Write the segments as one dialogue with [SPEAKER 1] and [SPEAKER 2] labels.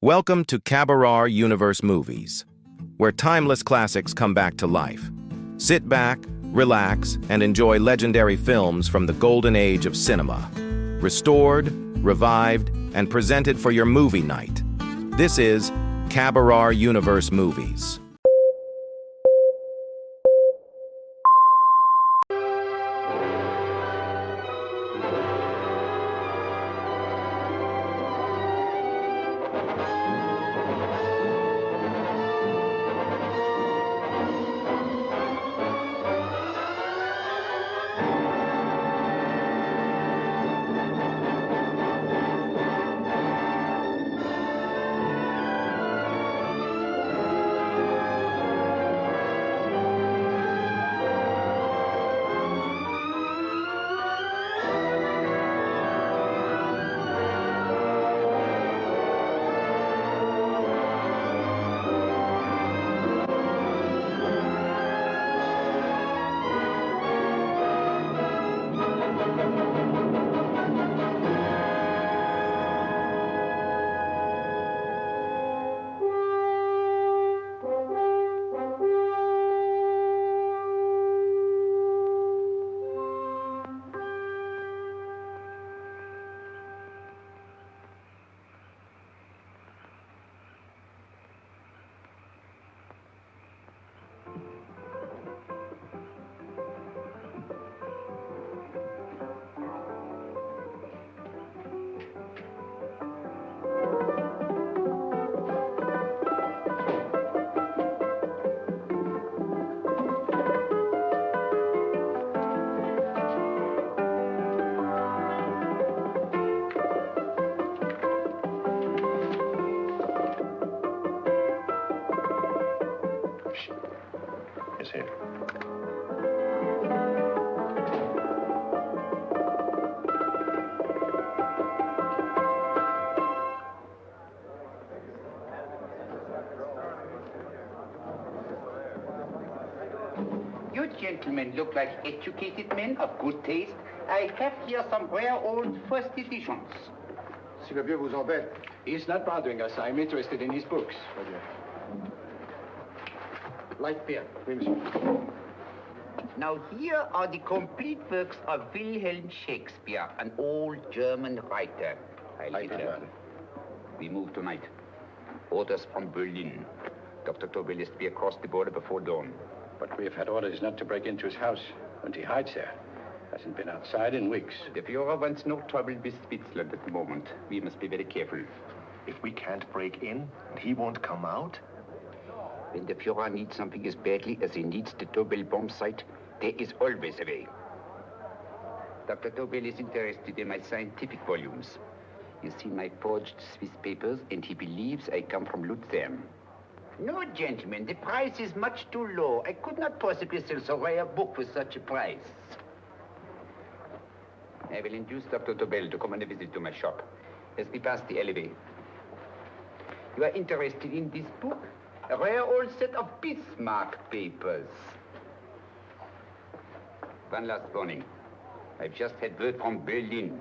[SPEAKER 1] Welcome to Cabaret Universe Movies, where timeless classics come back to life. Sit back, relax, and enjoy legendary films from the golden age of cinema. Restored, revived, and presented for your movie night. This is Cabaret Universe Movies.
[SPEAKER 2] Is here.
[SPEAKER 3] You gentlemen look like educated men of good taste. I have here some rare old first editions.
[SPEAKER 4] Si le vieux vous embête.
[SPEAKER 2] He's not bothering us. I'm interested in his books.
[SPEAKER 4] Light beer. Oui, monsieur.
[SPEAKER 3] Now here are the complete works of Wilhelm Shakespeare, an old German writer. We move tonight. Orders from Berlin. Dr. Tobel is to be across the border before dawn.
[SPEAKER 2] But we have had orders not to break into his house, and he hides there. Hasn't been outside in weeks.
[SPEAKER 3] The Führer wants no trouble with Switzerland at the moment. We must be very careful.
[SPEAKER 5] If we can't break in, and he won't come out?
[SPEAKER 3] When the Führer needs something as badly as he needs the Tobel bombsight, there is always a way. Dr. Tobel is interested in my scientific volumes. He's seen my forged Swiss papers, and he believes I come from Lucerne. No, gentlemen, the price is much too low. I could not possibly sell so rare a book with such a price. I will induce Dr. Tobel to come on a visit to my shop as we pass the alleyway. You are interested in this book? A rare old set of Bismarck papers. One last warning. I've just had word from Berlin.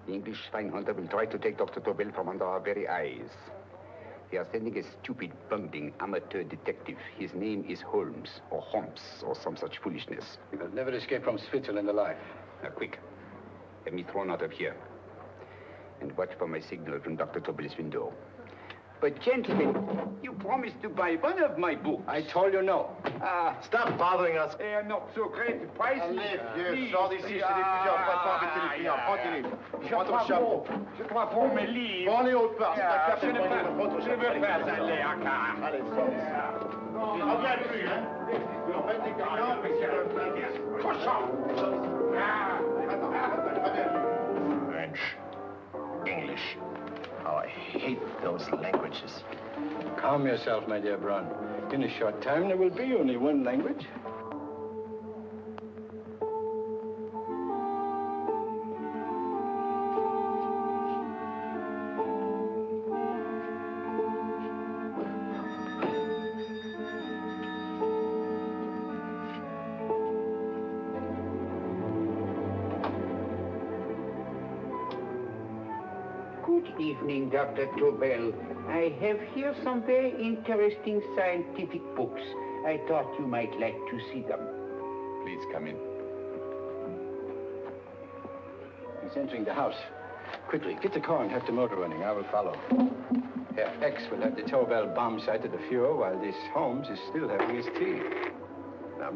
[SPEAKER 3] The English spy hunter will try to take Dr. Tobel from under our very eyes. They are sending a stupid, bungling amateur detective. His name is Holmes, or some such foolishness.
[SPEAKER 2] He will never escape from Switzerland alive.
[SPEAKER 3] Now, quick. Have me thrown out of here. And watch for my signal from Dr. Tobel's window. But, gentlemen, you promised to buy one of my books.
[SPEAKER 2] I told you no.
[SPEAKER 5] Stop bothering us.
[SPEAKER 3] They are not so great the price.
[SPEAKER 4] Allez, vieux, sors d'ici, c'est des plusieurs. On va pas embêter les clients. Prends-les. Prends ton chapeau.
[SPEAKER 3] Je crois pour mes livres.
[SPEAKER 4] Prends les hautes parts.
[SPEAKER 3] Je ne veux pas aller à car.
[SPEAKER 4] Allez, sors d'ici. Reviens plus, hein. On embête les clients, mais c'est
[SPEAKER 3] Cochon!
[SPEAKER 5] French, English. Oh, I hate those languages.
[SPEAKER 2] Calm yourself, my dear Braun. In a short time, there will be only one language.
[SPEAKER 3] Good evening, Dr. Tobel. I have here some very interesting scientific books. I thought you might like to see them.
[SPEAKER 2] Please come in. He's entering the house. Quickly, get the car and have the motor running. I will follow. Herr X will have the Tobel bomb sight at the Fuhrer while this Holmes is still having his tea. Now.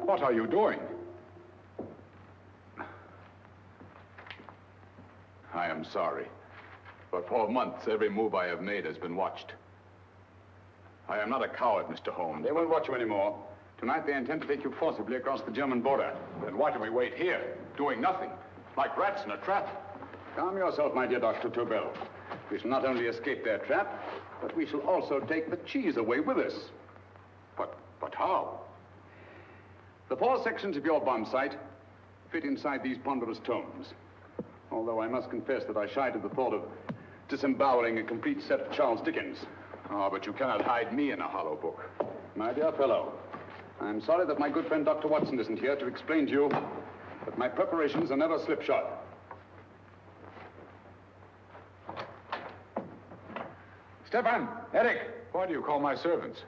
[SPEAKER 6] What are you doing? I am sorry, but for months, every move I have made has been watched. I am not a coward, Mr. Holmes.
[SPEAKER 2] They won't watch you anymore. Tonight, they intend to take you forcibly across the German border.
[SPEAKER 6] Then why do we wait here, doing nothing, like rats in a trap?
[SPEAKER 2] Calm yourself, my dear Dr. Tobel. We shall not only escape their trap, but we shall also take the cheese away with us.
[SPEAKER 6] But how?
[SPEAKER 2] The 4 sections of your bomb sight fit inside these ponderous tomes. Although I must confess that I shied at the thought of disemboweling a complete set of Charles Dickens.
[SPEAKER 6] Oh, but you cannot hide me in a hollow book.
[SPEAKER 2] My dear fellow, I'm sorry that my good friend Dr. Watson isn't here to explain to you that my preparations are never slipshod.
[SPEAKER 6] Stefan, Eric, why do you call my servants?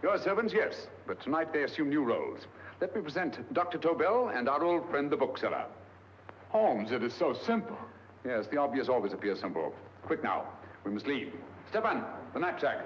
[SPEAKER 2] Your servants, yes, but tonight they assume new roles. Let me present Dr. Tobel and our old friend, the bookseller.
[SPEAKER 6] Holmes, it is so simple.
[SPEAKER 2] Yes, the obvious always appears simple. Quick now, we must leave. Stefan, the knapsack.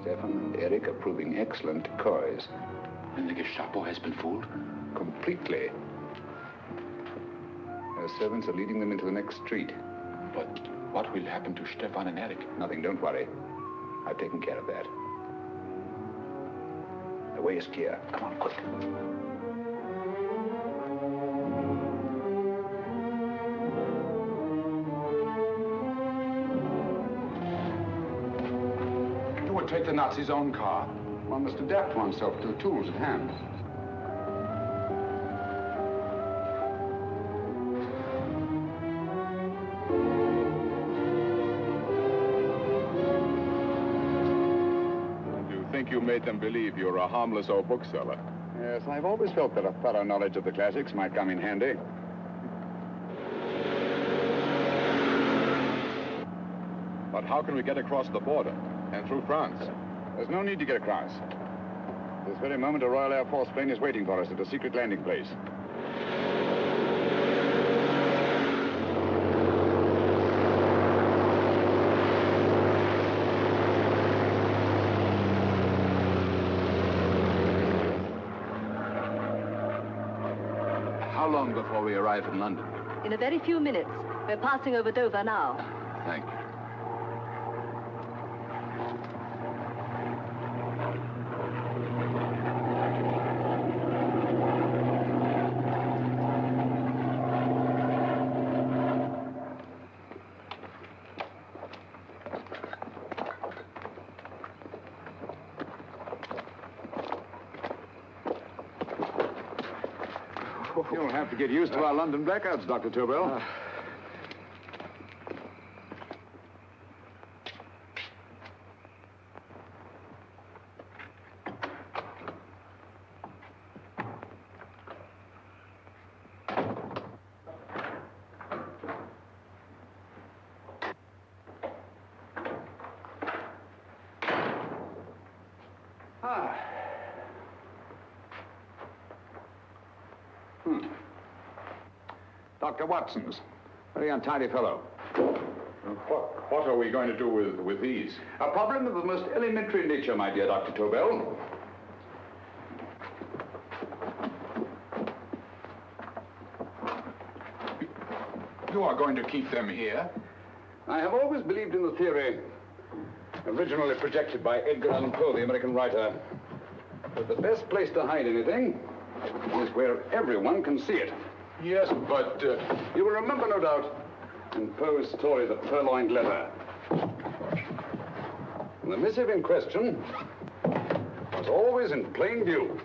[SPEAKER 2] Stefan and Eric are proving excellent decoys.
[SPEAKER 7] And the Gestapo has been fooled?
[SPEAKER 2] Completely. Their servants are leading them into the next street.
[SPEAKER 7] But what will happen to Stefan and Eric?
[SPEAKER 2] Nothing, don't worry. I've taken care of that. The way is clear. Come on, quick.
[SPEAKER 6] You would take the Nazis' own car.
[SPEAKER 2] One must adapt oneself to the tools at hand.
[SPEAKER 6] You think you made them believe you're a harmless old bookseller?
[SPEAKER 2] Yes, I've always felt that a thorough knowledge of the classics might come in handy.
[SPEAKER 6] But how can we get across the border and through France?
[SPEAKER 2] There's no need to get across. This very moment, a Royal Air Force plane is waiting for us at a secret landing place.
[SPEAKER 6] How long before we arrive in London?
[SPEAKER 8] In a very few minutes. We're passing over Dover now.
[SPEAKER 6] Thank you.
[SPEAKER 2] You'll have to get used to our London blackouts, Dr. Tobel.
[SPEAKER 6] Dr. Watson's. Very untidy fellow. What are we going to do with these? A problem of the most elementary nature, my dear Dr. Tobel. You are going to keep them here? I have always believed in the theory, originally projected by Edgar Allan Poe, the American writer, that the best place to hide anything is where everyone can see it. Yes, but... You will remember, no doubt, in Poe's story, The Purloined Letter. The missive in question was always in plain view.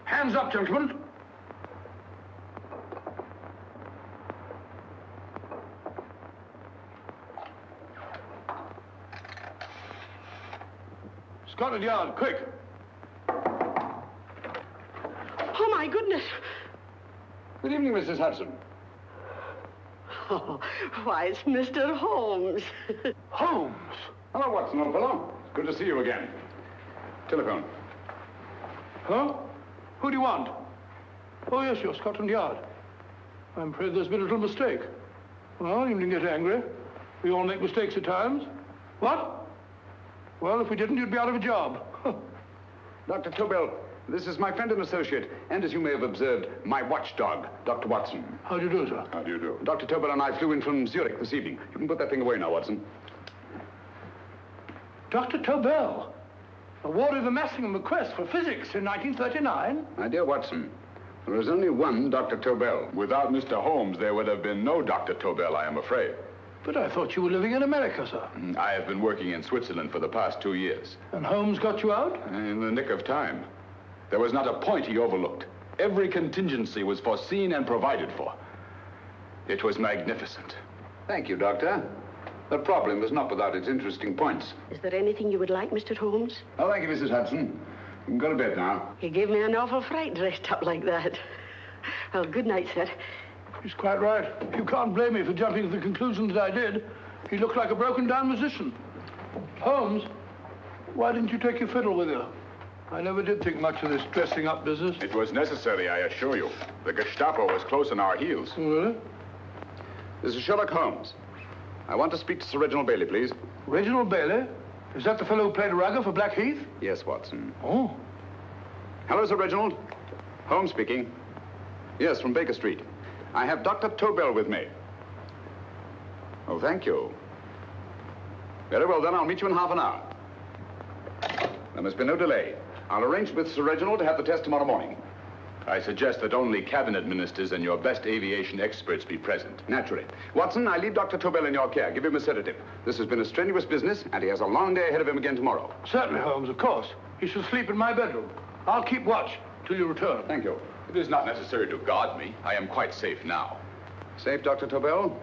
[SPEAKER 6] Hands up, gentlemen. Scotland Yard, quick.
[SPEAKER 9] Oh, my goodness.
[SPEAKER 6] Good evening, Mrs. Hudson.
[SPEAKER 9] Oh, why, it's Mr. Holmes.
[SPEAKER 6] Holmes? Hello, Watson, old fellow. It's good to see you again. Telephone.
[SPEAKER 10] Huh? Who do you want? Oh, yes, you're Scotland Yard. I'm afraid there's been a little mistake. Well, you needn't get angry. We all make mistakes at times. What? Well, if we didn't, you'd be out of a job.
[SPEAKER 6] Dr. Tobel, this is my friend and associate, and as you may have observed, my watchdog, Dr. Watson.
[SPEAKER 10] How do you do, sir?
[SPEAKER 6] How do you do? Dr. Tobel and I flew in from Zurich this evening. You can put that thing away now, Watson.
[SPEAKER 10] Dr. Tobel, awarded the Massingham Bequest for physics in 1939.
[SPEAKER 6] My dear Watson, there is only one Dr. Tobel. Without Mr. Holmes, there would have been no Dr. Tobel, I am afraid.
[SPEAKER 10] But I thought you were living in America, sir.
[SPEAKER 6] I have been working in Switzerland for the past 2 years.
[SPEAKER 10] And Holmes got you out?
[SPEAKER 6] In the nick of time. There was not a point he overlooked. Every contingency was foreseen and provided for. It was magnificent. Thank you, Doctor. The problem was not without its interesting points.
[SPEAKER 9] Is there anything you would like, Mr. Holmes?
[SPEAKER 6] Oh, thank you, Mrs. Hudson. You can go to bed now.
[SPEAKER 9] You gave me an awful fright dressed up like that. Well, good night, sir.
[SPEAKER 10] He's quite right. You can't blame me for jumping to the conclusion that I did. He looked like a broken-down musician. Holmes, why didn't you take your fiddle with you? I never did think much of this dressing-up business.
[SPEAKER 6] It was necessary, I assure you. The Gestapo was close on our heels.
[SPEAKER 10] Oh, really?
[SPEAKER 6] This is Sherlock Holmes. I want to speak to Sir Reginald Bailey, please.
[SPEAKER 10] Reginald Bailey? Is that the fellow who played Rugger for Blackheath?
[SPEAKER 6] Yes, Watson.
[SPEAKER 10] Oh.
[SPEAKER 6] Hello, Sir Reginald. Holmes speaking. Yes, from Baker Street. I have Dr. Tobel with me. Oh, thank you. Very well, then. I'll meet you in half an hour. There must be no delay. I'll arrange with Sir Reginald to have the test tomorrow morning. I suggest that only cabinet ministers and your best aviation experts be present. Naturally. Watson, I leave Dr. Tobel in your care. Give him a sedative. This has been a strenuous business, and he has a long day ahead of him again tomorrow.
[SPEAKER 10] Certainly, Holmes, of course. He shall sleep in my bedroom. I'll keep watch till you return.
[SPEAKER 6] Thank you. It is not necessary to guard me. I am quite safe now. Safe, Dr. Tobel?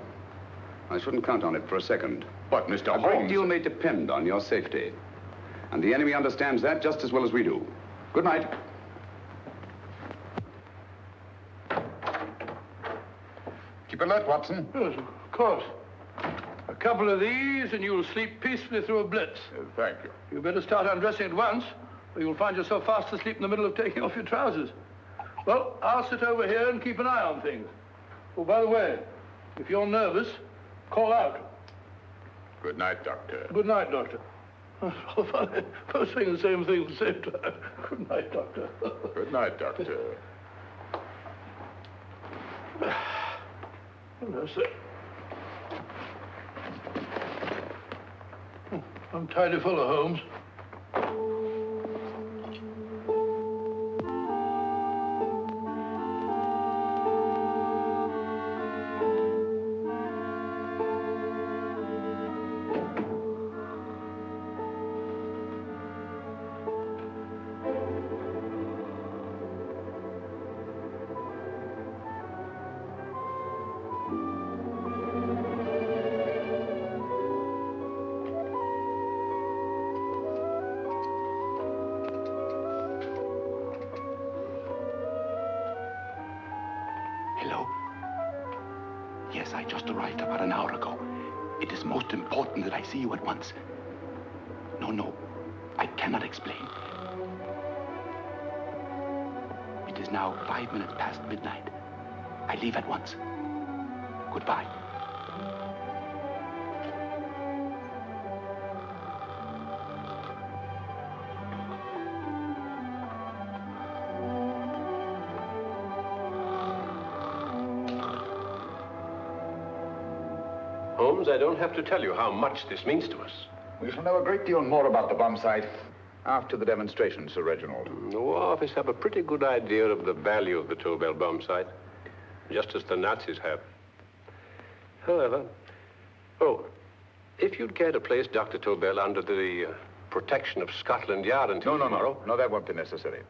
[SPEAKER 6] I shouldn't count on it for a second. But, Mr. Holmes... A great deal may depend on your safety. And the enemy understands that just as well as we do. Good night. Keep alert, Watson.
[SPEAKER 10] Yes, of course. A couple of these, and you'll sleep peacefully through a blitz.
[SPEAKER 6] Thank you.
[SPEAKER 10] You better start undressing at once, or you'll find yourself fast asleep in the middle of taking off your trousers. Well, I'll sit over here and keep an eye on things. Oh, by the way, if you're nervous, call out.
[SPEAKER 6] Good night, Doctor.
[SPEAKER 10] Good night, Doctor. Both saying the same thing at the same time. Good night, Doctor.
[SPEAKER 6] Good night, Doctor.
[SPEAKER 10] Hello, sir. Untidy fellow, Holmes.
[SPEAKER 7] Hello? Yes, I just arrived about an hour ago. It is most important that I see you at once. No, I cannot explain. is now 5 minutes past midnight. I leave at once. Goodbye.
[SPEAKER 11] Holmes, I don't have to tell you how much this means to us.
[SPEAKER 6] We shall know a great deal more about the bombsight after the demonstration, Sir Reginald.
[SPEAKER 11] The War Office have a pretty good idea of the value of the Tobel bombsight, just as the Nazis have. However, if you'd care to place Dr. Tobel under the protection of Scotland Yard until tomorrow...
[SPEAKER 6] No, that won't be necessary.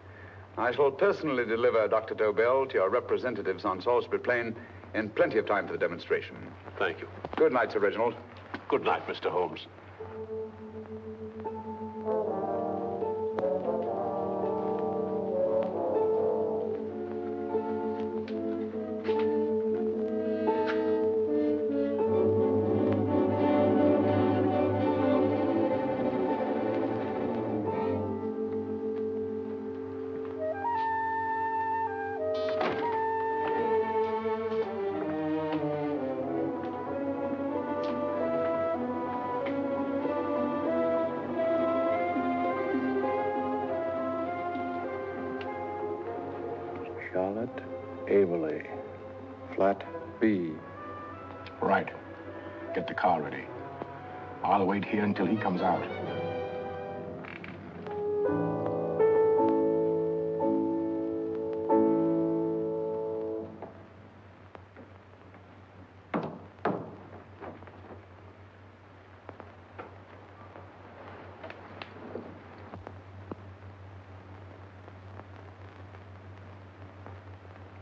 [SPEAKER 6] I shall personally deliver Dr. Tobel to your representatives on Salisbury Plain in plenty of time for the demonstration.
[SPEAKER 11] Thank you.
[SPEAKER 6] Good night, Sir Reginald.
[SPEAKER 11] Good night, Mr. Holmes.
[SPEAKER 12] Charlotte Averley, flat B.
[SPEAKER 7] Right. Get the car ready. I'll wait here until he comes out.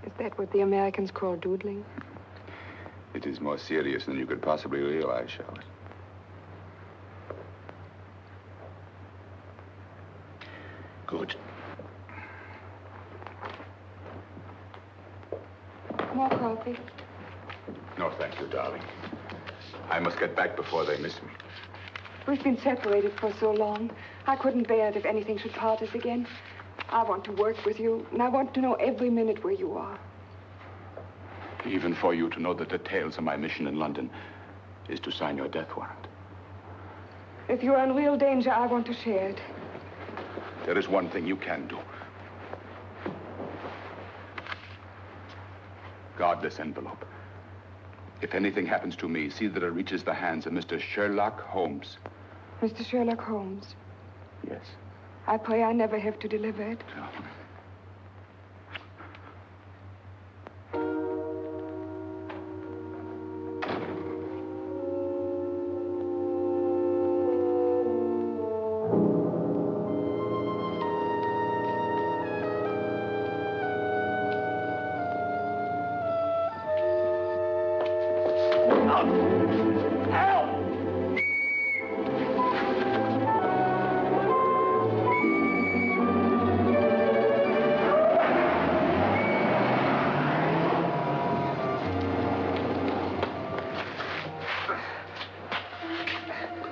[SPEAKER 13] Is that what the Americans call doodling?
[SPEAKER 6] It is more serious than you could possibly realize, Charlotte.
[SPEAKER 7] Good.
[SPEAKER 13] More coffee?
[SPEAKER 6] No, thank you, darling. I must get back before they miss me.
[SPEAKER 13] We've been separated for so long. I couldn't bear it if anything should part us again. I want to work with you, and I want to know every minute where you are.
[SPEAKER 7] Even for you to know the details of my mission in London is to sign your death warrant.
[SPEAKER 13] If you're in real danger, I want to share it.
[SPEAKER 6] There is one thing you can do. Guard this envelope. If anything happens to me, see that it reaches the hands of Mr. Sherlock Holmes.
[SPEAKER 13] Mr. Sherlock Holmes?
[SPEAKER 6] Yes.
[SPEAKER 13] I pray I never have to deliver it.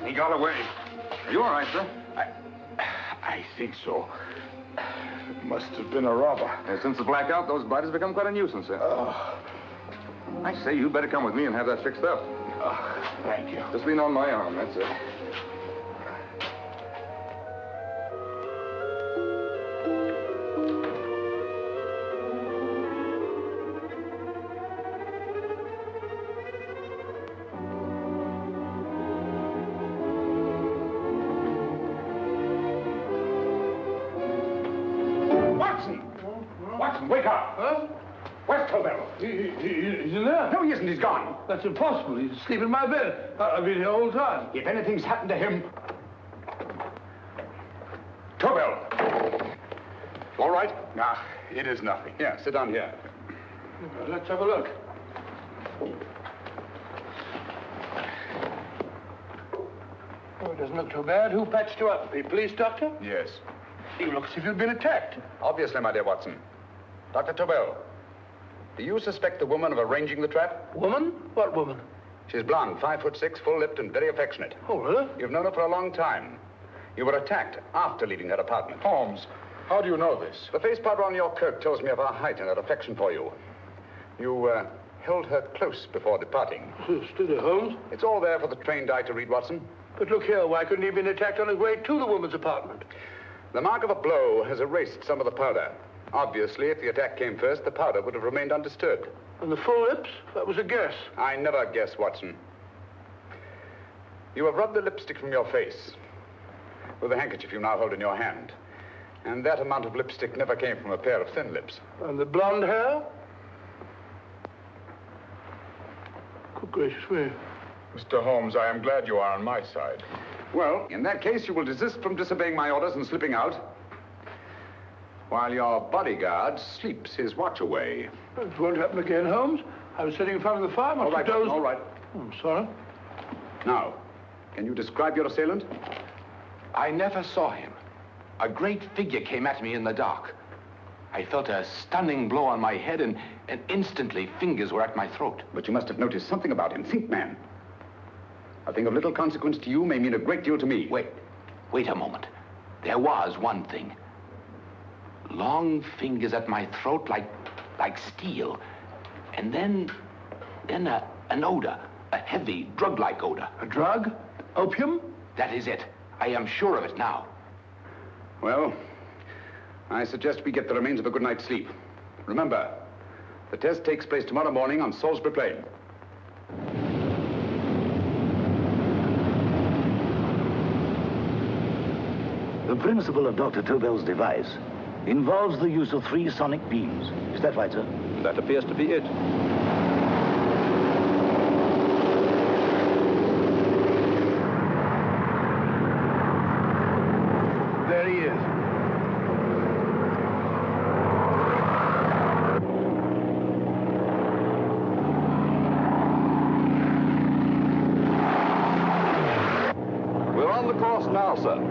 [SPEAKER 6] He got away. Are you all right, sir?
[SPEAKER 7] I think so. Must have been a robber.
[SPEAKER 6] Since the blackout, those biters become quite a nuisance, sir. I say, you better come with me and have that fixed up.
[SPEAKER 7] Thank you.
[SPEAKER 6] Just lean on my arm, that's it.
[SPEAKER 7] Watson, wake up!
[SPEAKER 10] Huh?
[SPEAKER 7] Where's Tobel?
[SPEAKER 10] He's in there.
[SPEAKER 7] No, he isn't. He's gone.
[SPEAKER 10] That's impossible. He's asleep in my bed. I've been here all the time.
[SPEAKER 7] If anything's happened to him... Tobel! All right?
[SPEAKER 6] Nah, it is nothing. Yeah, sit down here.
[SPEAKER 10] Let's have a look. Oh, it doesn't look too bad. Who patched you up? The police doctor?
[SPEAKER 6] Yes.
[SPEAKER 10] You look as if you'd been attacked.
[SPEAKER 6] Obviously, my dear Watson. Dr. Tobel, do you suspect the woman of arranging the trap?
[SPEAKER 10] Woman? What woman?
[SPEAKER 6] She's blonde, 5'6", full-lipped, and very affectionate.
[SPEAKER 10] Oh, really?
[SPEAKER 6] You've known her for a long time. You were attacked after leaving her apartment.
[SPEAKER 7] Holmes,
[SPEAKER 6] How do you know this? The face powder on your coat tells me of her height and her affection for you. You held her close before departing.
[SPEAKER 10] Steady, Holmes.
[SPEAKER 6] It's all there for the trained eye to read, Watson.
[SPEAKER 10] But look here, why couldn't he have been attacked on his way to the woman's apartment?
[SPEAKER 6] The mark of a blow has erased some of the powder. Obviously, if the attack came first, the powder would have remained undisturbed.
[SPEAKER 10] And the full lips? That was a guess.
[SPEAKER 6] I never guess, Watson. You have rubbed the lipstick from your face with the handkerchief you now hold in your hand. And that amount of lipstick never came from a pair of thin lips.
[SPEAKER 10] And the blonde hair? Good gracious me.
[SPEAKER 6] Mr. Holmes, I am glad you are on my side. Well, in that case, you will desist from disobeying my orders and slipping out, while your bodyguard sleeps his watch away.
[SPEAKER 10] It won't happen again, Holmes. I was sitting in front of the fire.
[SPEAKER 6] All right, all right.
[SPEAKER 10] I'm sorry.
[SPEAKER 6] Now, can you describe your assailant?
[SPEAKER 7] I never saw him. A great figure came at me in the dark. I felt a stunning blow on my head, and instantly fingers were at my throat.
[SPEAKER 6] But you must have noticed something about him. Think, man. A thing of little consequence to you may mean a great deal to me.
[SPEAKER 7] Wait a moment. There was one thing. Long fingers at my throat like steel. And then an odor, a heavy, drug-like odor.
[SPEAKER 10] A drug? Opium?
[SPEAKER 7] That is it. I am sure of it now.
[SPEAKER 6] Well, I suggest we get the remains of a good night's sleep. Remember, the test takes place tomorrow morning on Salisbury Plain.
[SPEAKER 14] The principle of Dr. Tobel's device involves the use of 3 sonic beams. Is that right, sir?
[SPEAKER 11] That appears to be it.
[SPEAKER 10] There he is.
[SPEAKER 6] We're on the course now, sir.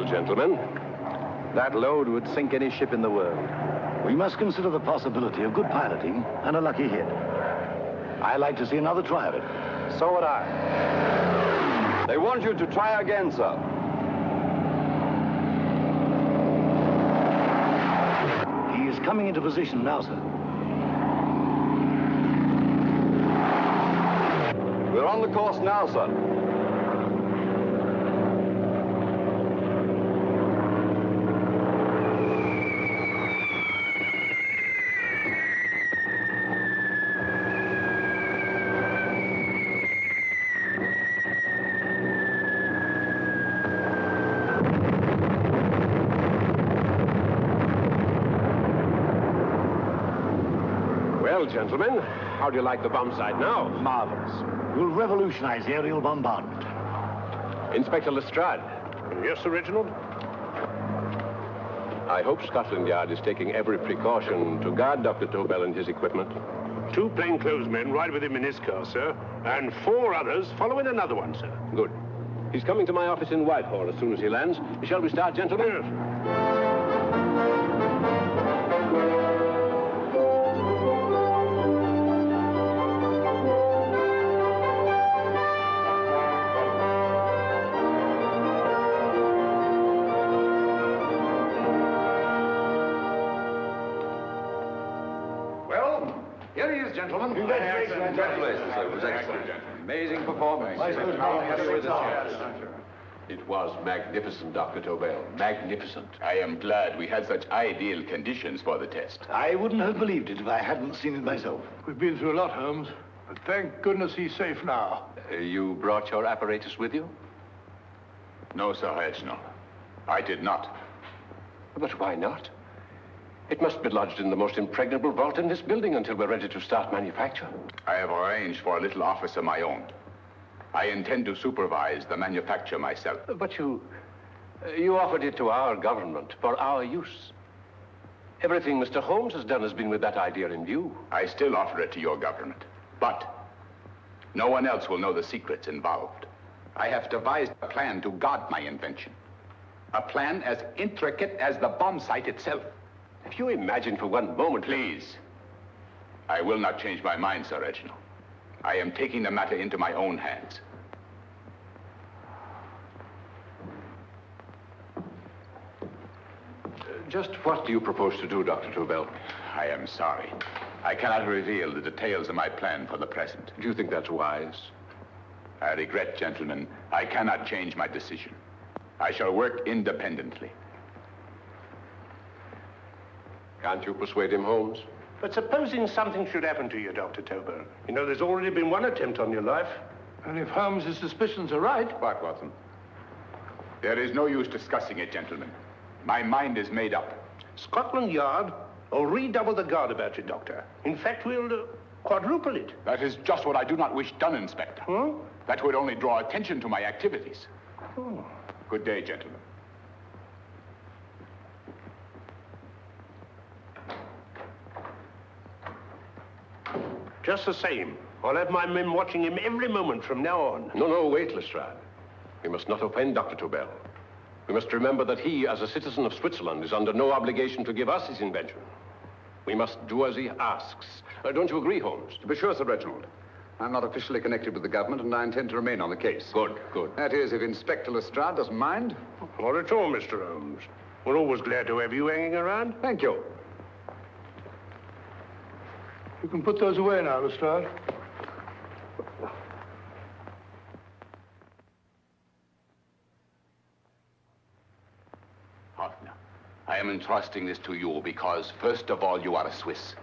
[SPEAKER 11] Gentlemen, that load would sink any ship in the world.
[SPEAKER 14] We must consider the possibility of good piloting and a lucky hit. I like to see another try of it.
[SPEAKER 11] So would I.
[SPEAKER 15] They want you to try again, sir.
[SPEAKER 14] He is coming into position now, sir.
[SPEAKER 15] We're on the course now, sir.
[SPEAKER 11] Well, gentlemen, how do you like the bombsight now?
[SPEAKER 14] Marvelous. We'll revolutionize the aerial bombardment.
[SPEAKER 11] Inspector Lestrade.
[SPEAKER 10] Yes, Sir Reginald?
[SPEAKER 11] I hope Scotland Yard is taking every precaution to guard Dr. Tobel and his equipment.
[SPEAKER 10] 2 plainclothesmen ride with him in his car, sir, and 4 others follow in another one, sir.
[SPEAKER 11] Good. He's coming to my office in Whitehall as soon as he lands. Shall we start, gentlemen?
[SPEAKER 10] Yes.
[SPEAKER 6] Here he is, gentlemen.
[SPEAKER 15] Congratulations, sir. It was excellent. Amazing performance.
[SPEAKER 7] It was magnificent, Dr. Tobel. Magnificent.
[SPEAKER 3] I am glad we had such ideal conditions for the test.
[SPEAKER 14] I wouldn't have believed it if I hadn't seen it myself.
[SPEAKER 10] We've been through a lot, Holmes, but thank goodness he's safe now.
[SPEAKER 7] You brought your apparatus with you?
[SPEAKER 3] No, Sir Reginald. I did not.
[SPEAKER 11] But why not? It must be lodged in the most impregnable vault in this building until we're ready to start manufacture.
[SPEAKER 3] I have arranged for a little office of my own. I intend to supervise the manufacture myself.
[SPEAKER 11] But you offered it to our government for our use. Everything Mr. Holmes has done has been with that idea in view.
[SPEAKER 6] I still offer it to your government. But no one else will know the secrets involved. I have devised a plan to guard my invention. A plan as intricate as the bombsight itself.
[SPEAKER 11] If you imagine for one moment...
[SPEAKER 6] Please. I will not change my mind, Sir Reginald. I am taking the matter into my own hands.
[SPEAKER 11] Just what do you propose to do, Dr. Tobel?
[SPEAKER 6] I am sorry. I cannot reveal the details of my plan for the present.
[SPEAKER 11] Do you think that's wise?
[SPEAKER 6] I regret, gentlemen, I cannot change my decision. I shall work independently.
[SPEAKER 11] Can't you persuade him, Holmes?
[SPEAKER 4] But supposing something should happen to you, Dr. Tobel. You know, there's already been one attempt on your life.
[SPEAKER 10] And if Holmes' suspicions are right...
[SPEAKER 6] What, Watson? There is no use discussing it, gentlemen. My mind is made up.
[SPEAKER 4] Scotland Yard will redouble the guard about you, Doctor. In fact, we'll quadruple it.
[SPEAKER 6] That is just what I do not wish done, Inspector. That would only draw attention to my activities. Good day, gentlemen.
[SPEAKER 4] Just the same, I'll have my men watching him every moment from now on.
[SPEAKER 11] No, wait, Lestrade. We must not offend Dr. Tobel. We must remember that he, as a citizen of Switzerland, is under no obligation to give us his invention. We must do as he asks. Don't you agree, Holmes?
[SPEAKER 6] To be sure, Sir Reginald. I'm not officially connected with the government, and I intend to remain on the case.
[SPEAKER 11] Good.
[SPEAKER 6] That is, if Inspector Lestrade doesn't mind.
[SPEAKER 4] Not at all, Mr. Holmes. We're always glad to have you hanging around.
[SPEAKER 6] Thank you.
[SPEAKER 10] You can put those away now, Lestrade.
[SPEAKER 6] Hoffner, I am entrusting this to you because, first of all, you are a Swiss.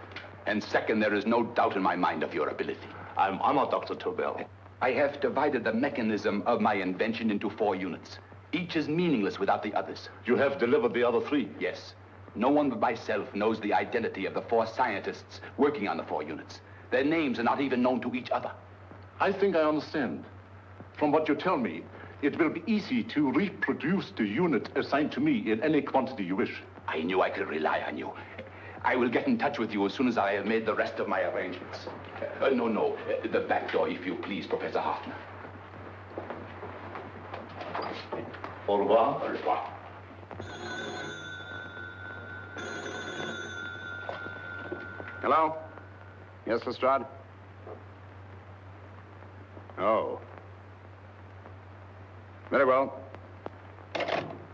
[SPEAKER 6] And second, there is no doubt in my mind of your ability.
[SPEAKER 11] I'm not Dr. Tobel.
[SPEAKER 6] I have divided the mechanism of my invention into 4 units. Each is meaningless without the others.
[SPEAKER 11] You have delivered the other 3?
[SPEAKER 6] Yes. No one but myself knows the identity of the 4 scientists working on the 4 units. Their names are not even known to each other.
[SPEAKER 16] I think I understand. From what you tell me, it will be easy to reproduce the unit assigned to me in any quantity you wish.
[SPEAKER 6] I knew I could rely on you. I will get in touch with you as soon as I have made the rest of my arrangements. No. The back door, if you please, Professor Hoffner.
[SPEAKER 16] Au revoir.
[SPEAKER 6] Au revoir. Hello? Yes, Lestrade? Oh. Very well.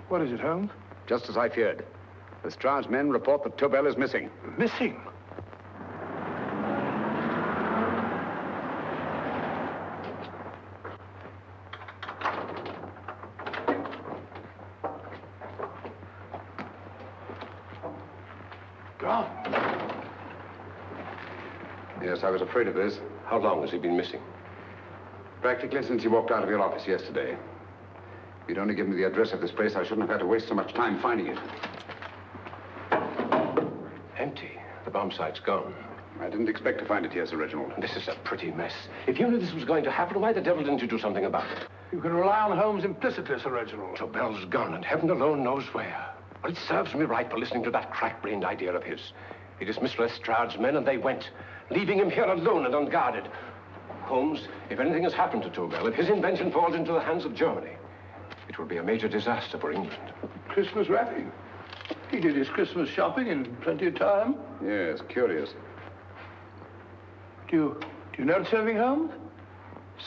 [SPEAKER 10] What is it, Holmes?
[SPEAKER 6] Just as I feared. Lestrade's men report that Tobel is missing.
[SPEAKER 10] Missing? Gone.
[SPEAKER 6] Yes, I was afraid of this.
[SPEAKER 11] How long has he been missing?
[SPEAKER 6] Practically since he walked out of your office yesterday. If you'd only given me the address of this place, I shouldn't have had to waste so much time finding it.
[SPEAKER 11] Empty. The bomb site's gone.
[SPEAKER 6] I didn't expect to find it here, Sir Reginald.
[SPEAKER 11] This is a pretty mess. If you knew this was going to happen, why the devil didn't you do something about it?
[SPEAKER 10] You can rely on Holmes implicitly, Sir Reginald.
[SPEAKER 11] Tobel's gone, and heaven alone knows where. Well, it serves me right for listening to that crack-brained idea of his. He dismissed Lestrade's men, and they went, leaving him here alone and unguarded. Holmes, if anything has happened to Tobel, if his invention falls into the hands of Germany, it will be a major disaster for England.
[SPEAKER 10] Christmas wrapping. He did his Christmas shopping in plenty of time.
[SPEAKER 6] Yes, curious.
[SPEAKER 10] Do you notice anything, Holmes?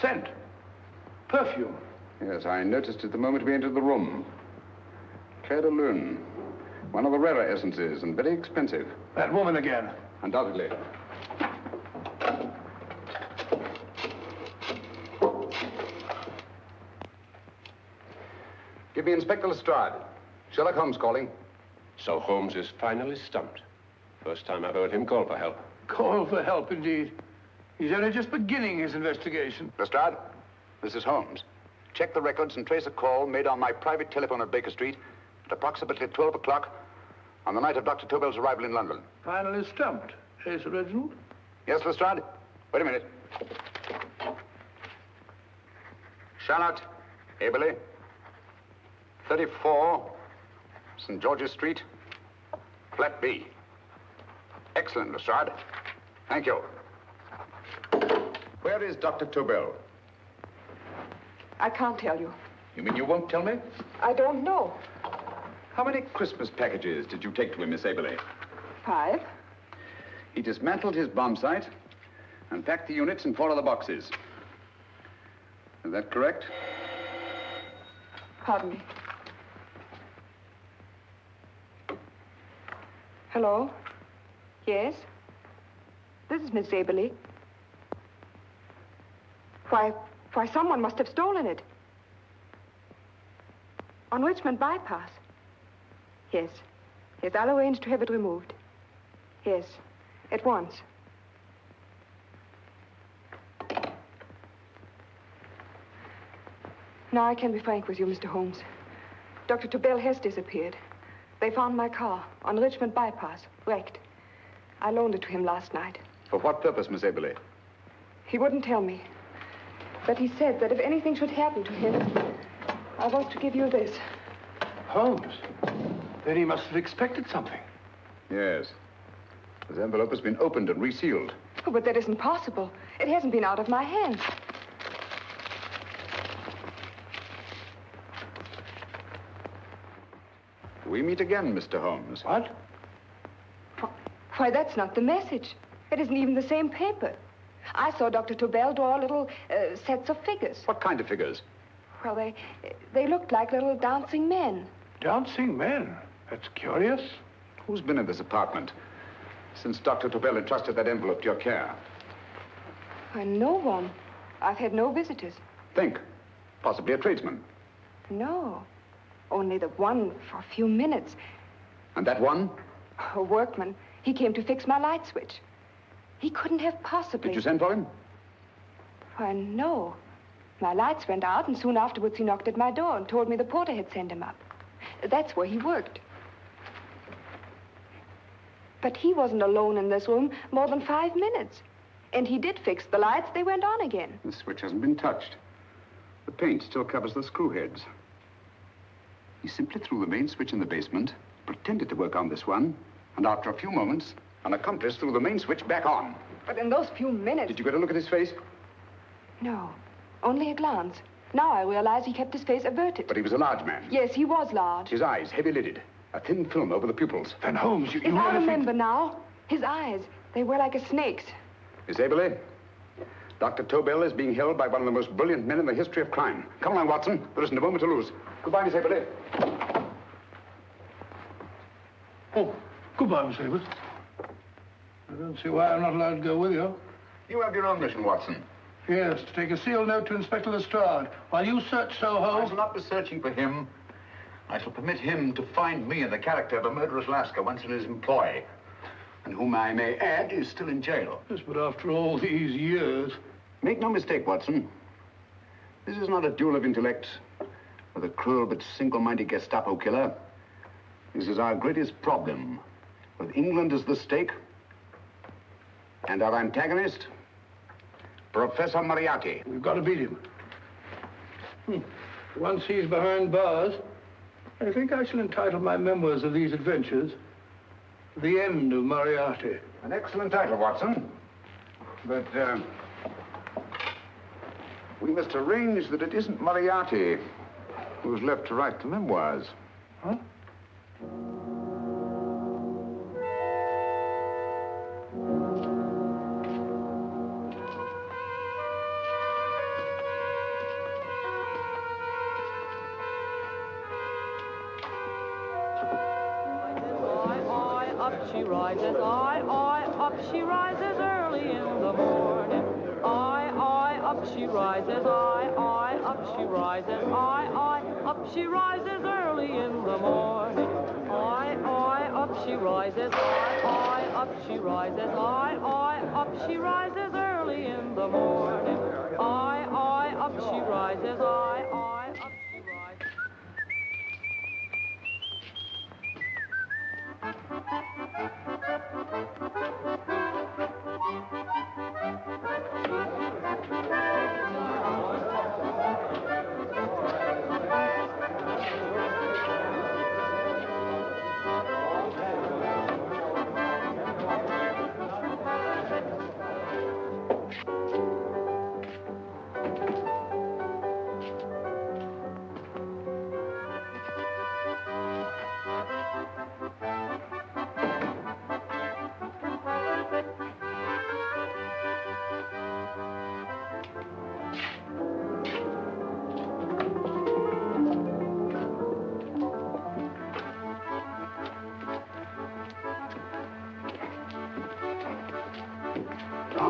[SPEAKER 10] Scent. Perfume.
[SPEAKER 6] Yes, I noticed it the moment we entered the room. Claire de Lune. One of the rarer essences, and very expensive.
[SPEAKER 10] That woman again.
[SPEAKER 6] Undoubtedly. Give me Inspector Lestrade. Sherlock Holmes calling.
[SPEAKER 11] So Holmes is finally stumped. First time I've heard him call for help.
[SPEAKER 10] Call for help, indeed. He's only just beginning his investigation.
[SPEAKER 6] Lestrade, this is Holmes. Check the records and trace a call made on my private telephone at Baker Street at approximately 12 o'clock on the night of Dr. Tobel's arrival in London.
[SPEAKER 10] Finally stumped, eh, Sir Reginald?
[SPEAKER 6] Yes, Lestrade? Wait a minute. Charlotte, Aberley, 34, St. George's Street, flat B. Excellent, Lestrade. Thank you. Where is Dr. Tobel?
[SPEAKER 13] I can't tell you.
[SPEAKER 6] You mean you won't tell me?
[SPEAKER 13] I don't know.
[SPEAKER 6] How many Christmas packages did you take to him, Miss Aberley?
[SPEAKER 13] 5.
[SPEAKER 6] He dismantled his bomb site and packed the units in 4 other boxes. Is that correct?
[SPEAKER 13] Pardon me. Hello? Yes? This is Miss Aberley. Why, someone must have stolen it. On Richmond Bypass. Yes. Yes, I'll arrange to have it removed. Yes, at once. Now I can be frank with you, Mr. Holmes. Dr. Tobel has disappeared. They found my car on Richmond Bypass, wrecked. I loaned it to him last night.
[SPEAKER 6] For what purpose, Miss Aberley?
[SPEAKER 13] He wouldn't tell me. But he said that if anything should happen to him, I was to give you this.
[SPEAKER 10] Holmes? Then he must have expected something.
[SPEAKER 6] Yes. This envelope has been opened and resealed.
[SPEAKER 13] Oh, but that isn't possible. It hasn't been out of my hands.
[SPEAKER 6] We meet again, Mr. Holmes.
[SPEAKER 10] What?
[SPEAKER 13] Why, that's not the message. It isn't even the same paper. I saw Dr. Tobel draw little sets of figures.
[SPEAKER 6] What kind of figures?
[SPEAKER 13] Well, they looked like little dancing men.
[SPEAKER 10] Dancing men? That's curious.
[SPEAKER 6] Who's been in this apartment since Dr. Tobel entrusted that envelope to your care?
[SPEAKER 13] Why, no one. I've had no visitors.
[SPEAKER 6] Think. Possibly a tradesman.
[SPEAKER 13] No. Only the one for a few minutes.
[SPEAKER 6] And that one?
[SPEAKER 13] A workman. He came to fix my light switch. He couldn't have possibly...
[SPEAKER 6] Did you send for him?
[SPEAKER 13] Why, no. My lights went out, and soon afterwards he knocked at my door and told me the porter had sent him up. That's where he worked. But he wasn't alone in this room more than 5 minutes. And he did fix the lights. They went on again.
[SPEAKER 6] The switch hasn't been touched. The paint still covers the screw heads. He simply threw the main switch in the basement, pretended to work on this one, and after a few moments, an accomplice threw the main switch back on.
[SPEAKER 13] But in those few minutes...
[SPEAKER 6] Did you get a look at his face?
[SPEAKER 13] No, only a glance. Now I realize he kept his face averted.
[SPEAKER 6] But he was a large man.
[SPEAKER 13] Yes, he was large.
[SPEAKER 6] His eyes heavy-lidded, a thin film over the pupils.
[SPEAKER 10] Then Holmes, you
[SPEAKER 13] If I remember now, his eyes, they were like a snake's.
[SPEAKER 6] Miss Aberley, Dr. Tobel is being held by one of the most brilliant men in the history of crime. Come along, Watson. There isn't a moment to lose. Goodbye, Miss Aberley.
[SPEAKER 10] Oh, goodbye, Miss Aberley. I don't see why I'm not allowed to go with you.
[SPEAKER 6] You have your own mission, Watson.
[SPEAKER 10] Yes, to take a sealed note to Inspector Lestrade while you search Soho.
[SPEAKER 6] I shall not be searching for him. I shall permit him to find me in the character of a murderous Lascar once in his employ, and whom I may add is still in jail.
[SPEAKER 10] Yes, but after all these years...
[SPEAKER 6] Make no mistake, Watson. This is not a duel of intellects with a cruel but single-minded Gestapo killer. This is our greatest problem, with England as the stake, and our antagonist, Professor Moriarty.
[SPEAKER 10] We've got to beat him. Once he's behind bars, I think I shall entitle my memoirs of these adventures, The End of Moriarty.
[SPEAKER 6] An excellent title, Watson. But, we must arrange that it isn't Moriarty who's left to write the memoirs.
[SPEAKER 10] Huh?
[SPEAKER 17] Up she rises, up she rises early in the morning. Up she rises, up she rises, up she rises early in the morning. Up she rises, up she rises, up she rises early in the morning. Up she rises, up she rises.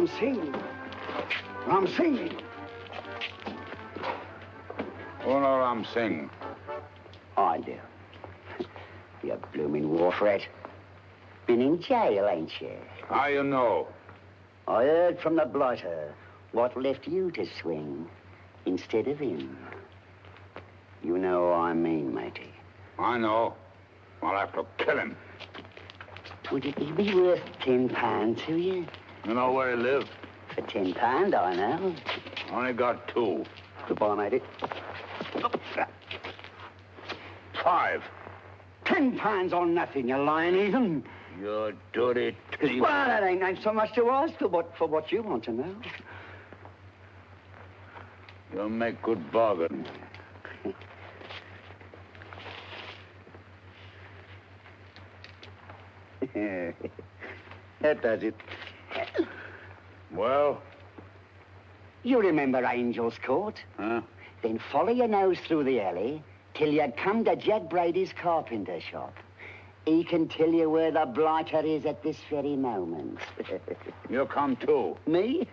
[SPEAKER 18] Ram Singh. Ram Singh.
[SPEAKER 6] Oh, no, Ram Singh.
[SPEAKER 18] I do. You blooming war threat. Been in jail, ain't you?
[SPEAKER 6] How you know?
[SPEAKER 18] I heard from the blighter what left you to swing instead of him. You know what I mean, matey.
[SPEAKER 6] I know. I'll have to kill him.
[SPEAKER 18] Would it be worth £10 to you?
[SPEAKER 6] You know where he lives?
[SPEAKER 18] For £10, I know.
[SPEAKER 6] Only got 2.
[SPEAKER 18] Goodbye, matey.
[SPEAKER 6] 5.
[SPEAKER 18] £10 on nothing, you lying heathen.
[SPEAKER 6] You dirty thief.
[SPEAKER 18] Well, that ain't so much to ask for what you want to know.
[SPEAKER 6] You'll make good bargain.
[SPEAKER 18] That does it.
[SPEAKER 6] Well?
[SPEAKER 18] You remember Angel's Court?
[SPEAKER 6] Huh?
[SPEAKER 18] Then follow your nose through the alley till you come to Jack Brady's carpenter shop. He can tell you where the blighter is at this very moment.
[SPEAKER 6] You come too.
[SPEAKER 18] Me?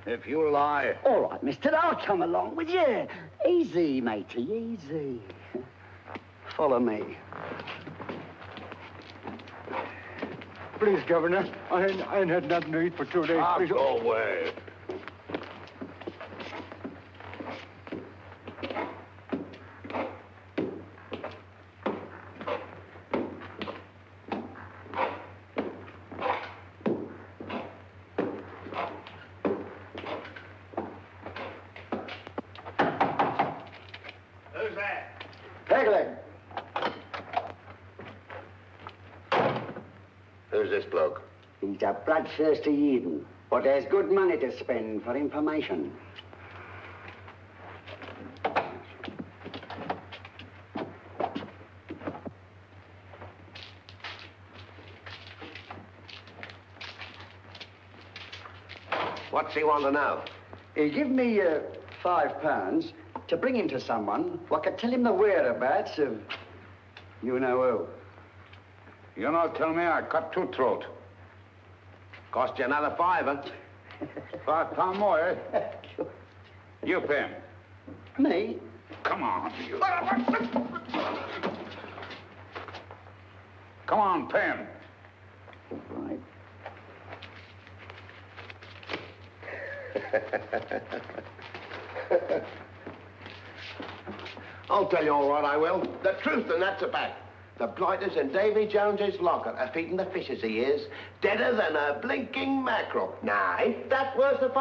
[SPEAKER 6] If you lie...
[SPEAKER 18] All right, mister, I'll come along with you. Easy, matey, easy. Follow me.
[SPEAKER 10] Please, Governor, I ain't had nothing to eat for 2 days. Please.
[SPEAKER 6] Go away.
[SPEAKER 4] Who's that?
[SPEAKER 18] Pegleg.
[SPEAKER 11] Who's this bloke?
[SPEAKER 18] He's a bloodthirsty heathen, but there's good money to spend for information.
[SPEAKER 11] What's he want to know?
[SPEAKER 18] He give me £5 to bring him to someone who could tell him the whereabouts of you know who.
[SPEAKER 6] You not tell me I cut 2 throat.
[SPEAKER 11] Cost you another £5.
[SPEAKER 6] £5 more, eh? You pay him.
[SPEAKER 18] Me?
[SPEAKER 6] Come on, you. Come on, pay him.
[SPEAKER 18] Right.
[SPEAKER 11] I'll tell you all right, I will. The truth, and that's a fact. The blighters in Davy Jones's locker are feeding the fishes he is, deader than a blinking mackerel. Now, ain't that worth a £5?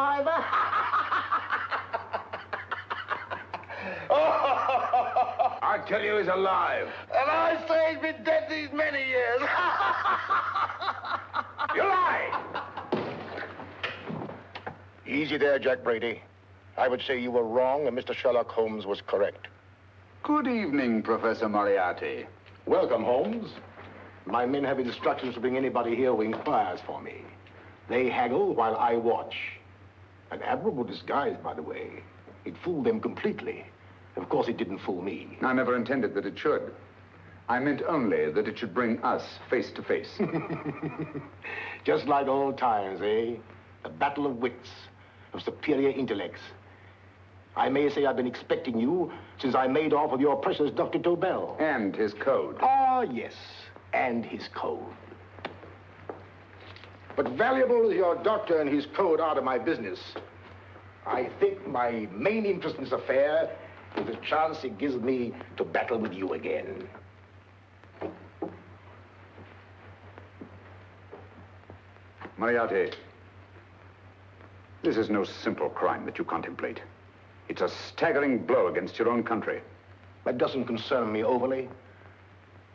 [SPEAKER 6] I tell you he's alive.
[SPEAKER 11] And I say he's been dead these many years.
[SPEAKER 6] You lie!
[SPEAKER 19] Easy there, Jack Brady. I would say you were wrong and Mr. Sherlock Holmes was correct.
[SPEAKER 6] Good evening, Professor Moriarty.
[SPEAKER 19] Welcome, Holmes. My men have instructions to bring anybody here who inquires for me. They haggle while I watch. An admirable disguise, by the way. It fooled them completely. Of course, it didn't fool me.
[SPEAKER 6] I never intended that it should. I meant only that it should bring us face to face.
[SPEAKER 19] Just like old times, eh? A battle of wits, of superior intellects. I may say I've been expecting you since I made off with your precious Dr. Tobel.
[SPEAKER 6] And his code.
[SPEAKER 19] Ah, yes, and his code. But valuable as your doctor and his code are to my business, I think my main interest in this affair is the chance it gives me to battle with you again.
[SPEAKER 6] Moriarty, this is no simple crime that you contemplate. It's a staggering blow against your own country.
[SPEAKER 19] That doesn't concern me overly.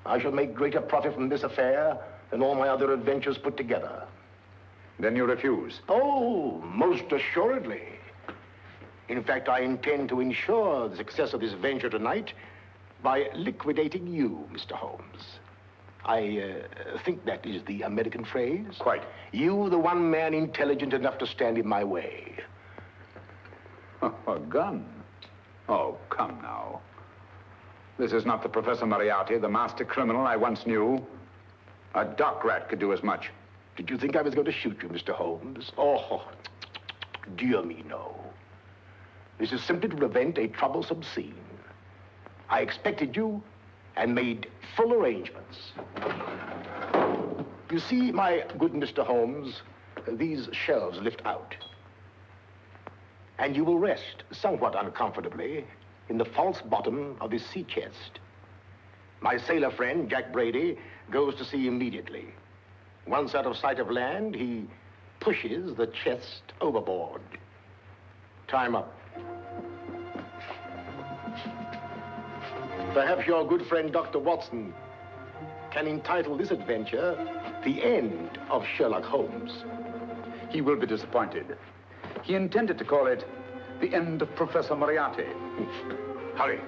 [SPEAKER 19] I shall make greater profit from this affair than all my other adventures put together.
[SPEAKER 6] Then you refuse?
[SPEAKER 19] Oh, most assuredly. In fact, I intend to ensure the success of this venture tonight by liquidating you, Mr. Holmes. I think that is the American phrase.
[SPEAKER 6] Quite.
[SPEAKER 19] You, the one man intelligent enough to stand in my way.
[SPEAKER 6] A gun? Oh, come now. This is not the Professor Moriarty, the master criminal I once knew. A dock rat could do as much.
[SPEAKER 19] Did you think I was going to shoot you, Mr. Holmes? Oh, dear me, no. This is simply to prevent a troublesome scene. I expected you and made full arrangements. You see, my good Mr. Holmes, these shelves lift out. And you will rest somewhat uncomfortably in the false bottom of this sea chest. My sailor friend, Jack Brady, goes to sea immediately. Once out of sight of land, he pushes the chest overboard. Time up. Perhaps your good friend, Dr. Watson, can entitle this adventure The End of Sherlock Holmes.
[SPEAKER 6] He will be disappointed. He intended to call it The End of Professor Moriarty.
[SPEAKER 19] Hurry.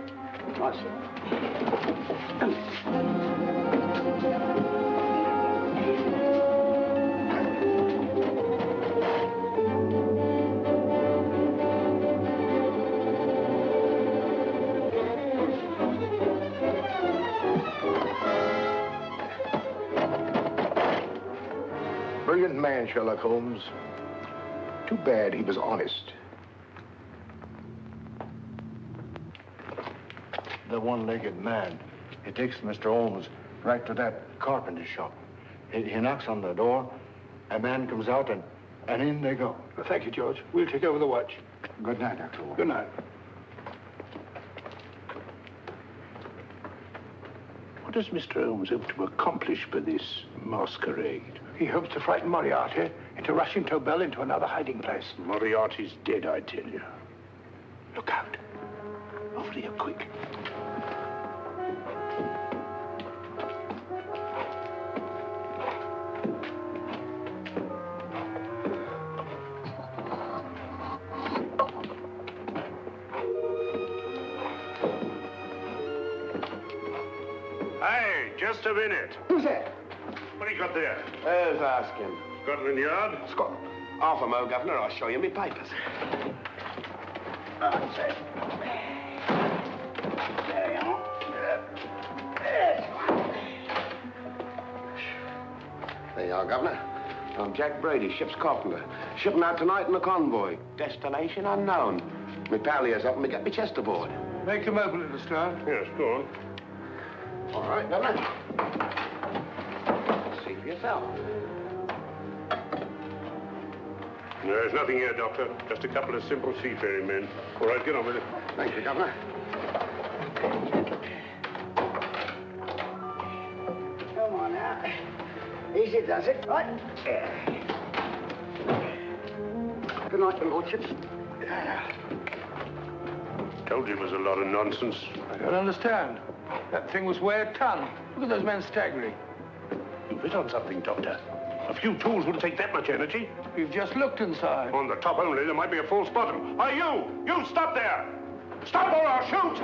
[SPEAKER 19] Brilliant man, Sherlock Holmes. Too bad he was honest.
[SPEAKER 12] The one-legged man. He takes Mr. Holmes right to that carpenter shop. He knocks on the door, a man comes out, and in they go.
[SPEAKER 10] Well, thank you, George. We'll take over the watch.
[SPEAKER 12] Good night, Dr. Holmes.
[SPEAKER 10] Good night. What does Mr. Holmes hope to accomplish by this masquerade? He hopes to frighten Moriarty into rushing Tobel into another hiding place. Moriarty's dead, I tell you. Look out. Over here, quick.
[SPEAKER 4] Hey, just a minute.
[SPEAKER 19] Who's that?
[SPEAKER 4] What do you got there?
[SPEAKER 11] Let's ask him.
[SPEAKER 4] Scotland Yard?
[SPEAKER 11] Scotland. Half a mo, Governor. I'll show you me papers.
[SPEAKER 19] That's it. There you are.
[SPEAKER 11] There you are, Governor. I'm Jack Brady, ship's carpenter. Shipping out tonight in a convoy. Destination unknown. My pal here's helping me get my chest aboard.
[SPEAKER 10] Make him open it, Lestrade.
[SPEAKER 4] Yes, go on.
[SPEAKER 11] All right, Governor. See for yourself.
[SPEAKER 4] There's nothing here, Doctor. Just a couple of simple seafaring men. All right, get on with it.
[SPEAKER 11] Thank you, Governor.
[SPEAKER 18] Come on now. Easy does it. Right. Good night, your lordships.
[SPEAKER 4] Told you it was a lot of nonsense.
[SPEAKER 10] I don't understand. That thing was way a ton. Look at those men staggering.
[SPEAKER 4] You've hit on something, Doctor. A few tools wouldn't take that much energy.
[SPEAKER 10] We've just looked inside.
[SPEAKER 4] On the top only, there might be a false bottom. Hey, you! You stop there! Stop or I'll shoot!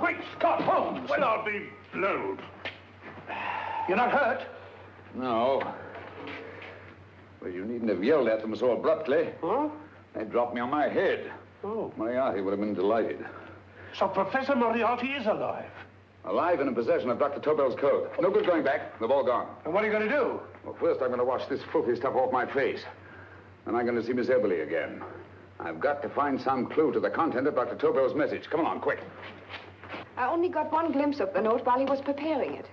[SPEAKER 4] Great Scott, Holmes! Well, I'll be blowed.
[SPEAKER 10] You're not hurt?
[SPEAKER 6] No. Well, you needn't have yelled at them so abruptly.
[SPEAKER 10] Huh?
[SPEAKER 6] They dropped me on my head.
[SPEAKER 10] Oh.
[SPEAKER 6] Moriarty would have been delighted.
[SPEAKER 10] So Professor Moriarty is alive?
[SPEAKER 6] Alive and in possession of Dr. Tobel's code. No good going back. They've all gone.
[SPEAKER 10] And what are you going to do?
[SPEAKER 6] Well, first I'm going to wash this filthy stuff off my face. Then I'm going to see Miss Eberly again. I've got to find some clue to the content of Dr. Tobel's message. Come along, quick.
[SPEAKER 13] I only got one glimpse of the note while he was preparing it.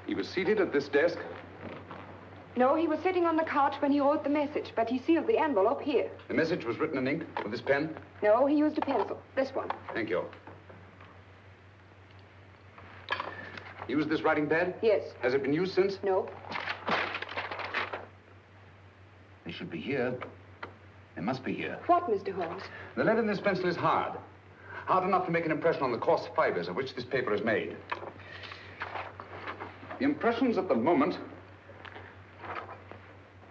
[SPEAKER 6] He was seated at this desk.
[SPEAKER 13] No, he was sitting on the couch when he wrote the message, but he sealed the envelope here.
[SPEAKER 6] The message was written in ink with this pen?
[SPEAKER 13] No, he used a pencil. This one.
[SPEAKER 6] Thank you. Used this writing pad?
[SPEAKER 13] Yes.
[SPEAKER 6] Has it been used since?
[SPEAKER 13] No.
[SPEAKER 6] They should be here. They must be here.
[SPEAKER 13] What, Mr. Holmes?
[SPEAKER 6] The lead in this pencil is hard. Hard enough to make an impression on the coarse fibers of which this paper is made. The impressions at the moment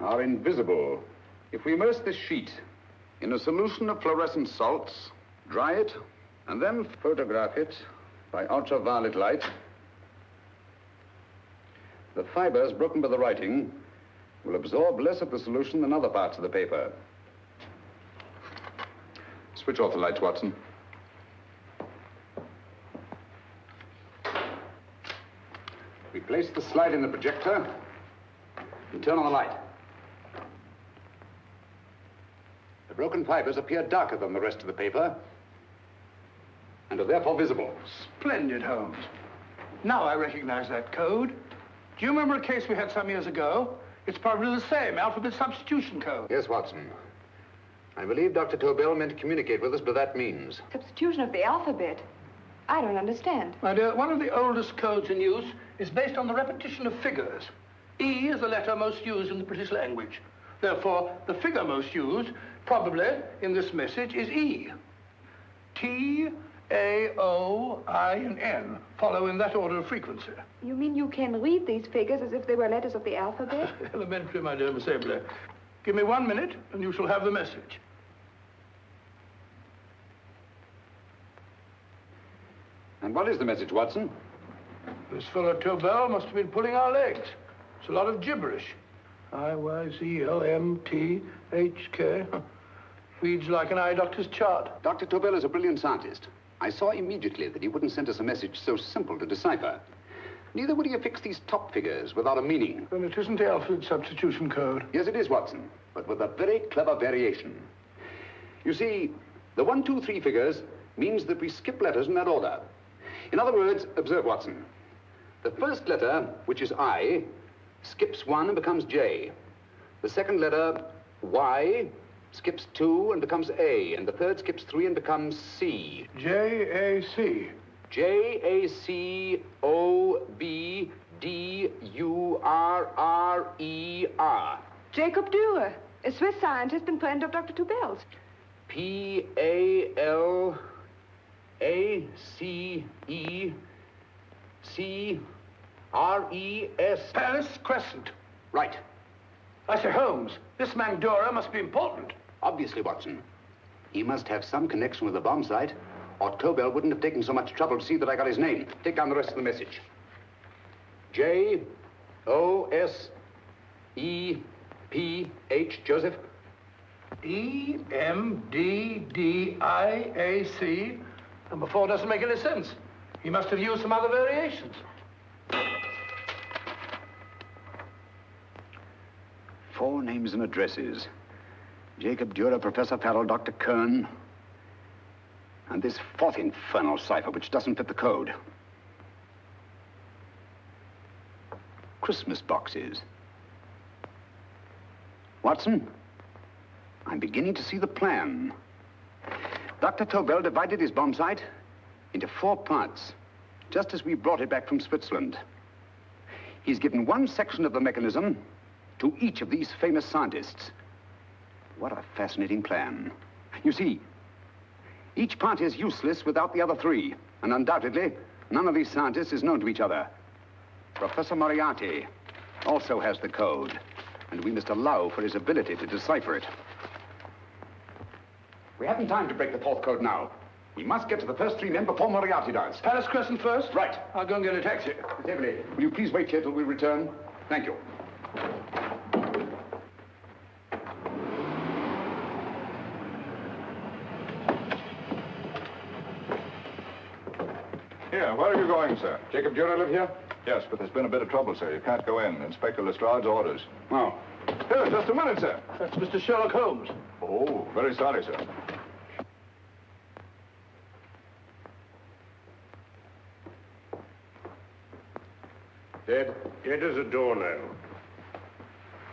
[SPEAKER 6] are invisible. If we immerse this sheet in a solution of fluorescent salts, dry it, and then photograph it by ultraviolet light, The fibers broken by the writing will absorb less of the solution than other parts of the paper. Switch off the lights, Watson. We place the slide in the projector and turn on the light. The broken fibers appear darker than the rest of the paper and are therefore visible.
[SPEAKER 10] Splendid, Holmes. Now I recognize that code. Do you remember a case we had some years ago? It's probably the same, alphabet substitution code.
[SPEAKER 6] Yes, Watson. I believe Dr. Tobel meant to communicate with us by that means.
[SPEAKER 13] Substitution of the alphabet? I don't understand.
[SPEAKER 10] My dear, one of the oldest codes in use is based on the repetition of figures. E is the letter most used in the British language. Therefore, the figure most used, probably, in this message is E. T, A, O, I, and N follow in that order of frequency.
[SPEAKER 13] You mean you can read these figures as if they were letters of the alphabet?
[SPEAKER 10] Elementary, my dear Miss Abler. Give me 1 minute, and you shall have the message.
[SPEAKER 6] And what is the message, Watson?
[SPEAKER 10] This fellow Tobel must have been pulling our legs. It's a lot of gibberish. I-Y-Z-L-M-T-H-K. Reads like an eye doctor's chart.
[SPEAKER 6] Dr. Tobel is a brilliant scientist. I saw immediately that he wouldn't send us a message so simple to decipher. Neither would he affix these top figures without a meaning.
[SPEAKER 10] Then it isn't the alphabet substitution code.
[SPEAKER 6] Yes, it is, Watson, but with a very clever variation. You see, the 1, 2, 3 figures means that we skip letters in that order. In other words, observe, Watson. The first letter, which is I, skips 1 and becomes J. The second letter, Y, skips 2 and becomes A. And the third skips 3 and becomes C.
[SPEAKER 10] J-A-C.
[SPEAKER 6] J-A-C-O-B-D-U-R-R-E-R.
[SPEAKER 13] Jacob Dürer, a Swiss scientist and friend of Dr. Tobel's.
[SPEAKER 6] P-A-L-A-C-E-C-R-E-S.
[SPEAKER 10] Paris Crescent.
[SPEAKER 6] Right.
[SPEAKER 10] I say, Holmes, this man Dürer must be important.
[SPEAKER 6] Obviously, Watson. He must have some connection with the bomb site, or Tobel wouldn't have taken so much trouble to see that I got his name. Take down the rest of the message. J-O-S-E-P-H, Joseph.
[SPEAKER 10] E-M-D-D-I-A-C. Number 4 doesn't make any sense. He must have used some other variations.
[SPEAKER 6] 4 names and addresses. Jacob Dürer, Professor Farrell, Dr. Kern, and this 4th infernal cipher, which doesn't fit the code. Christmas boxes. Watson, I'm beginning to see the plan. Dr. Tobel divided his bomb sight into 4 parts, just as we brought it back from Switzerland. He's given 1 section of the mechanism to each of these famous scientists. What a fascinating plan. You see, each part is useless without the other 3, and undoubtedly, none of these scientists is known to each other. Professor Moriarty also has the code, and we must allow for his ability to decipher it. We haven't time to break the 4th code now. We must get to the first 3 men before Moriarty does.
[SPEAKER 10] Paris Crescent first?
[SPEAKER 6] Right.
[SPEAKER 10] I'll go and get a taxi.
[SPEAKER 6] Miss Emily, will you please wait here till we return? Thank you.
[SPEAKER 20] Here, where are you going, sir?
[SPEAKER 6] Jacob Dürer live here?
[SPEAKER 20] Yes, but there's been a bit of trouble, sir. You can't go in. Inspector Lestrade's orders.
[SPEAKER 6] Oh.
[SPEAKER 20] Here, just a minute, sir.
[SPEAKER 10] That's Mr. Sherlock Holmes.
[SPEAKER 20] Oh, very sorry, sir.
[SPEAKER 6] Dead?
[SPEAKER 11] Dead as a doornail.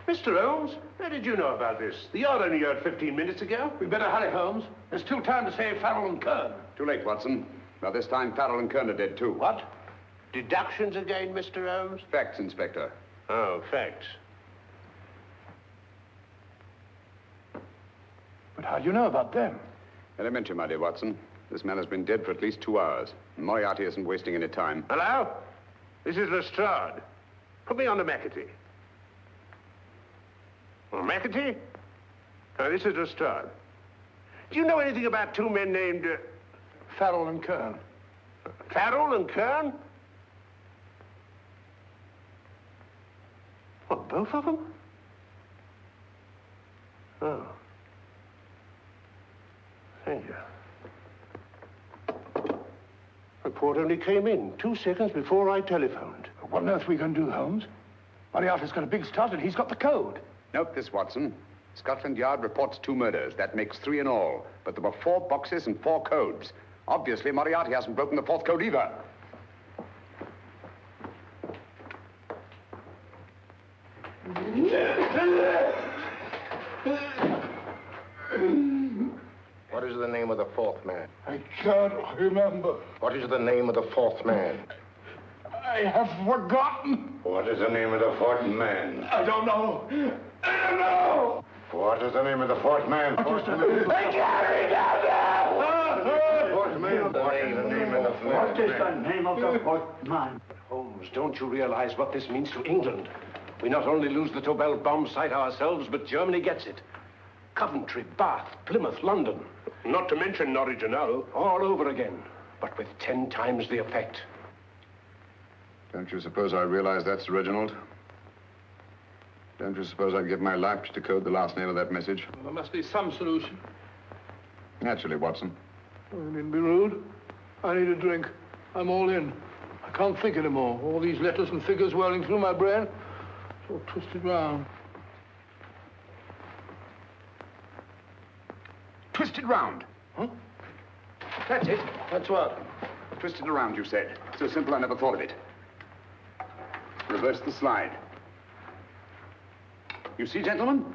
[SPEAKER 11] Mr. Holmes, how did you know about this? The yard only heard 15 minutes ago.
[SPEAKER 10] We better hurry, Holmes. There's still time to save Farrell and Kern.
[SPEAKER 6] Too late, Watson. By this time, Farrell and Kern are dead, too.
[SPEAKER 11] What? Deductions again, Mr. Holmes?
[SPEAKER 6] Facts, Inspector.
[SPEAKER 11] Oh, facts.
[SPEAKER 10] But how do you know about them?
[SPEAKER 6] Elementary, my dear Watson. This man has been dead for at least 2 hours. Moriarty isn't wasting any time.
[SPEAKER 11] Hello? This is Lestrade. Put me on to McAtee. Oh, McAtee? Oh, this is Lestrade. Do you know anything about 2 men named...
[SPEAKER 10] Farrell and Kern.
[SPEAKER 11] Farrell and Kern? What, both of them? Oh. Thank you. Report only came in 2 seconds before I telephoned.
[SPEAKER 10] What on earth are we going to do, Holmes? Moriarty's got a big start and he's got the code.
[SPEAKER 6] Note this, Watson. Scotland Yard reports 2 murders. That makes 3 in all. But there were 4 boxes and 4 codes. Obviously, Moriarty hasn't broken the 4th code either.
[SPEAKER 19] What is the name of the 4th man?
[SPEAKER 10] I can't remember.
[SPEAKER 19] What is the name of the 4th man?
[SPEAKER 10] I have forgotten.
[SPEAKER 19] What is the name of the 4th man?
[SPEAKER 10] I don't know. I don't know.
[SPEAKER 19] What is the name of the 4th man?
[SPEAKER 10] I can't remember.
[SPEAKER 19] Fourth man. What is the name of the 4th man?
[SPEAKER 14] What is the name of the 4th man?
[SPEAKER 11] Holmes, don't you realize what this means to England? We not only lose the Tobel bomb site ourselves, but Germany gets it. Coventry, Bath, Plymouth, London. Not to mention Norwich and Hull. All over again, but with 10 times the effect.
[SPEAKER 6] Don't you suppose I realize that's Reginald? Don't you suppose I'd give my life to decode the last name of that message?
[SPEAKER 10] Well, there must be some solution.
[SPEAKER 6] Naturally, Watson.
[SPEAKER 10] I needn't be rude. I need a drink. I'm all in. I can't think anymore. All these letters and figures whirling through my brain. It's all twisted round.
[SPEAKER 6] Twisted round.
[SPEAKER 10] Huh?
[SPEAKER 6] That's it.
[SPEAKER 10] That's what?
[SPEAKER 6] Twisted around, you said. So simple, I never thought of it. Reverse the slide. You see, gentlemen?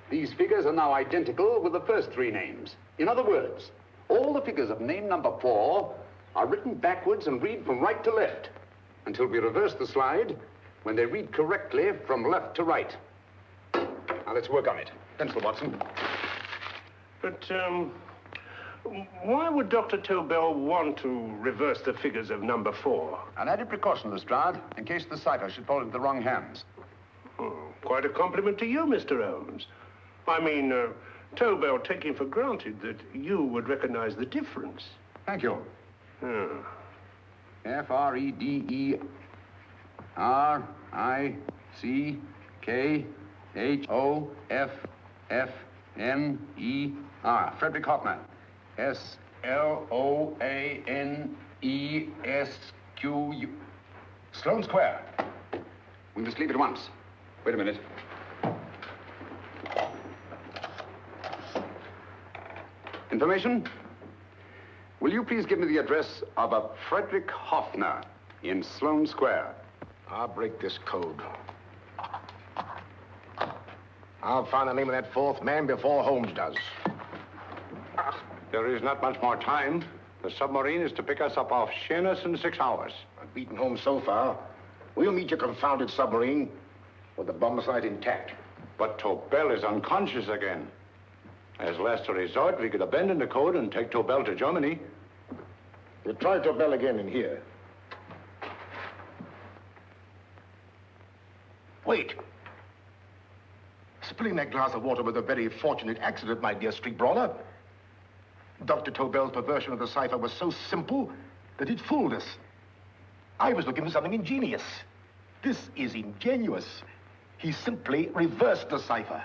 [SPEAKER 6] These figures are now identical with the first 3 names. In other words, all the figures of name number 4 are written backwards and read from right to left until we reverse the slide when they read correctly from left to right. Now, let's work on it. Pencil, Watson.
[SPEAKER 11] But, why would Dr. Tobel want to reverse the figures of number 4?
[SPEAKER 6] An added precaution, Lestrade, in case the cipher should fall into the wrong hands.
[SPEAKER 11] Oh, quite a compliment to you, Mr. Holmes. I mean, Tobel taking for granted that you would recognize the difference.
[SPEAKER 6] Thank you. F-R-E-D-E-R-I-C-K-H-O-F-F-N-E-R. Frederick Hoffner. S-L-O-A-N-E-S-Q-U. Sloane Square. We must leave at once. Wait a minute. Information? Will you please give me the address of a Frederick Hoffner in Sloane Square?
[SPEAKER 19] I'll break this code. I'll find the name of that 4th man before Holmes does.
[SPEAKER 20] There is not much more time. The submarine is to pick us up off Sheerness in 6 hours.
[SPEAKER 19] I've beaten Holmes so far. We'll meet your confounded submarine with the bomb site intact.
[SPEAKER 20] But Tobel is unconscious again. As last resort, we could abandon the code and take Tobel to Germany.
[SPEAKER 19] We'll try Tobel again in here. Wait. Spilling that glass of water was a very fortunate accident, my dear street brawler. Dr. Tobel's perversion of the cipher was so simple that it fooled us. I was looking for something ingenious. This is ingenious. He simply reversed the cipher.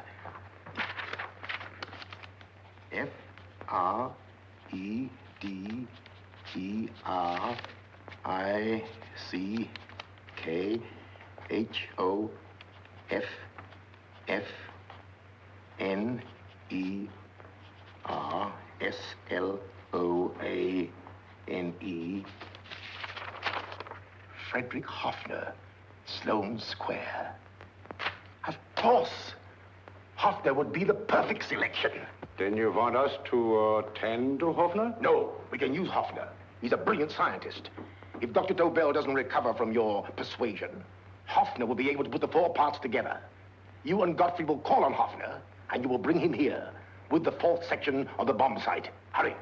[SPEAKER 19] F-R-E-D-E-R-I-C-K-H-O-F-F-N-E-R-S-L-O-A-N-E. Frederick Hoffner, Sloane Square. Of course, Hoffner would be the perfect selection.
[SPEAKER 20] Then you want us to attend to Hoffner?
[SPEAKER 19] No, we can use Hoffner. He's a brilliant scientist. If Dr. Tobel doesn't recover from your persuasion, Hoffner will be able to put the 4 parts together. You and Godfrey will call on Hoffner, and you will bring him here with the 4th section of the bomb site. Hurry.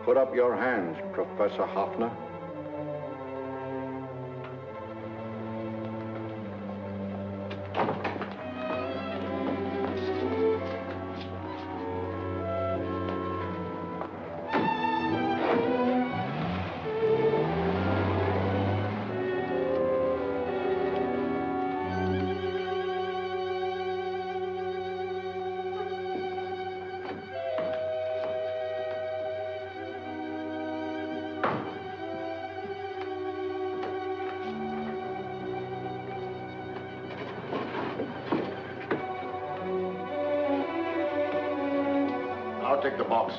[SPEAKER 12] Put up your hands, Professor Hoffner. I'll take the box.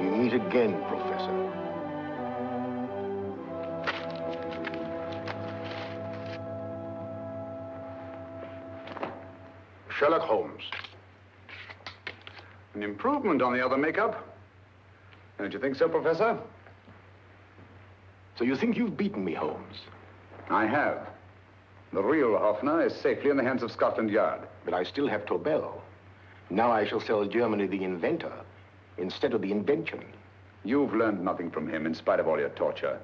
[SPEAKER 12] We meet again, Professor. Sherlock Holmes.
[SPEAKER 6] An improvement on the other makeup. Don't you think so, Professor?
[SPEAKER 19] So you think you've beaten me, Holmes?
[SPEAKER 6] I have. The real Hoffner is safely in the hands of Scotland Yard.
[SPEAKER 19] But I still have Tobel. Now I shall sell Germany the inventor instead of the invention.
[SPEAKER 6] You've learned nothing from him in spite of all your torture.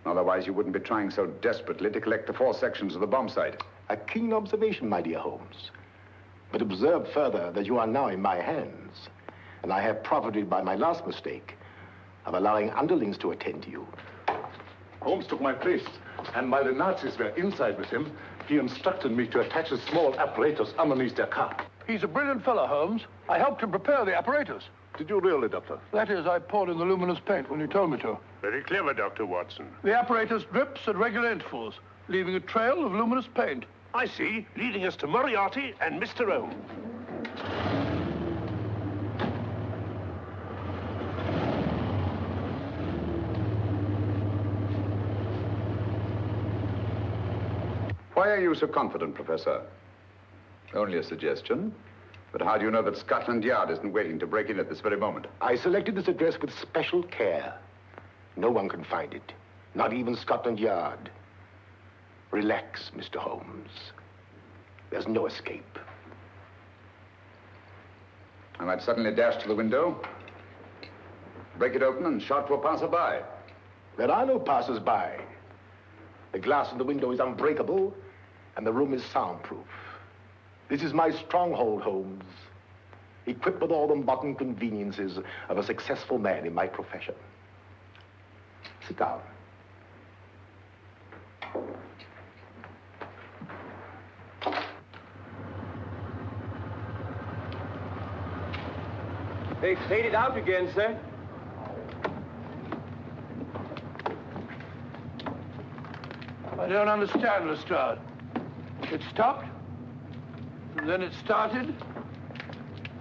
[SPEAKER 6] Otherwise, you wouldn't be trying so desperately to collect the 4 sections of the bomb sight.
[SPEAKER 19] A keen observation, my dear Holmes. But observe further that you are now in my hands, and I have profited by my last mistake of allowing underlings to attend to you.
[SPEAKER 16] Holmes took my place, and while the Nazis were inside with him, he instructed me to attach a small apparatus underneath their car.
[SPEAKER 10] He's a brilliant fellow, Holmes. I helped him prepare the apparatus.
[SPEAKER 16] Did you really, Doctor?
[SPEAKER 10] That is, I poured in the luminous paint when you told me to.
[SPEAKER 4] Very clever, Dr. Watson.
[SPEAKER 10] The apparatus drips at regular intervals, leaving a trail of luminous paint.
[SPEAKER 4] I see, leading us to Moriarty and Mr. Holmes.
[SPEAKER 6] Why are you so confident, Professor? Only a suggestion. But how do you know that Scotland Yard isn't waiting to break in at this very moment?
[SPEAKER 19] I selected this address with special care. No one can find it, not even Scotland Yard. Relax, Mr. Holmes. There's no escape.
[SPEAKER 6] I might suddenly dash to the window, break it open, and shout to a passerby.
[SPEAKER 19] There are no passers-by. The glass in the window is unbreakable, and the room is soundproof. This is my stronghold, Holmes, equipped with all the modern conveniences of a successful man in my profession. Sit down.
[SPEAKER 15] They've faded out again, sir.
[SPEAKER 10] I don't understand, Lestrade. It stopped, and then it started,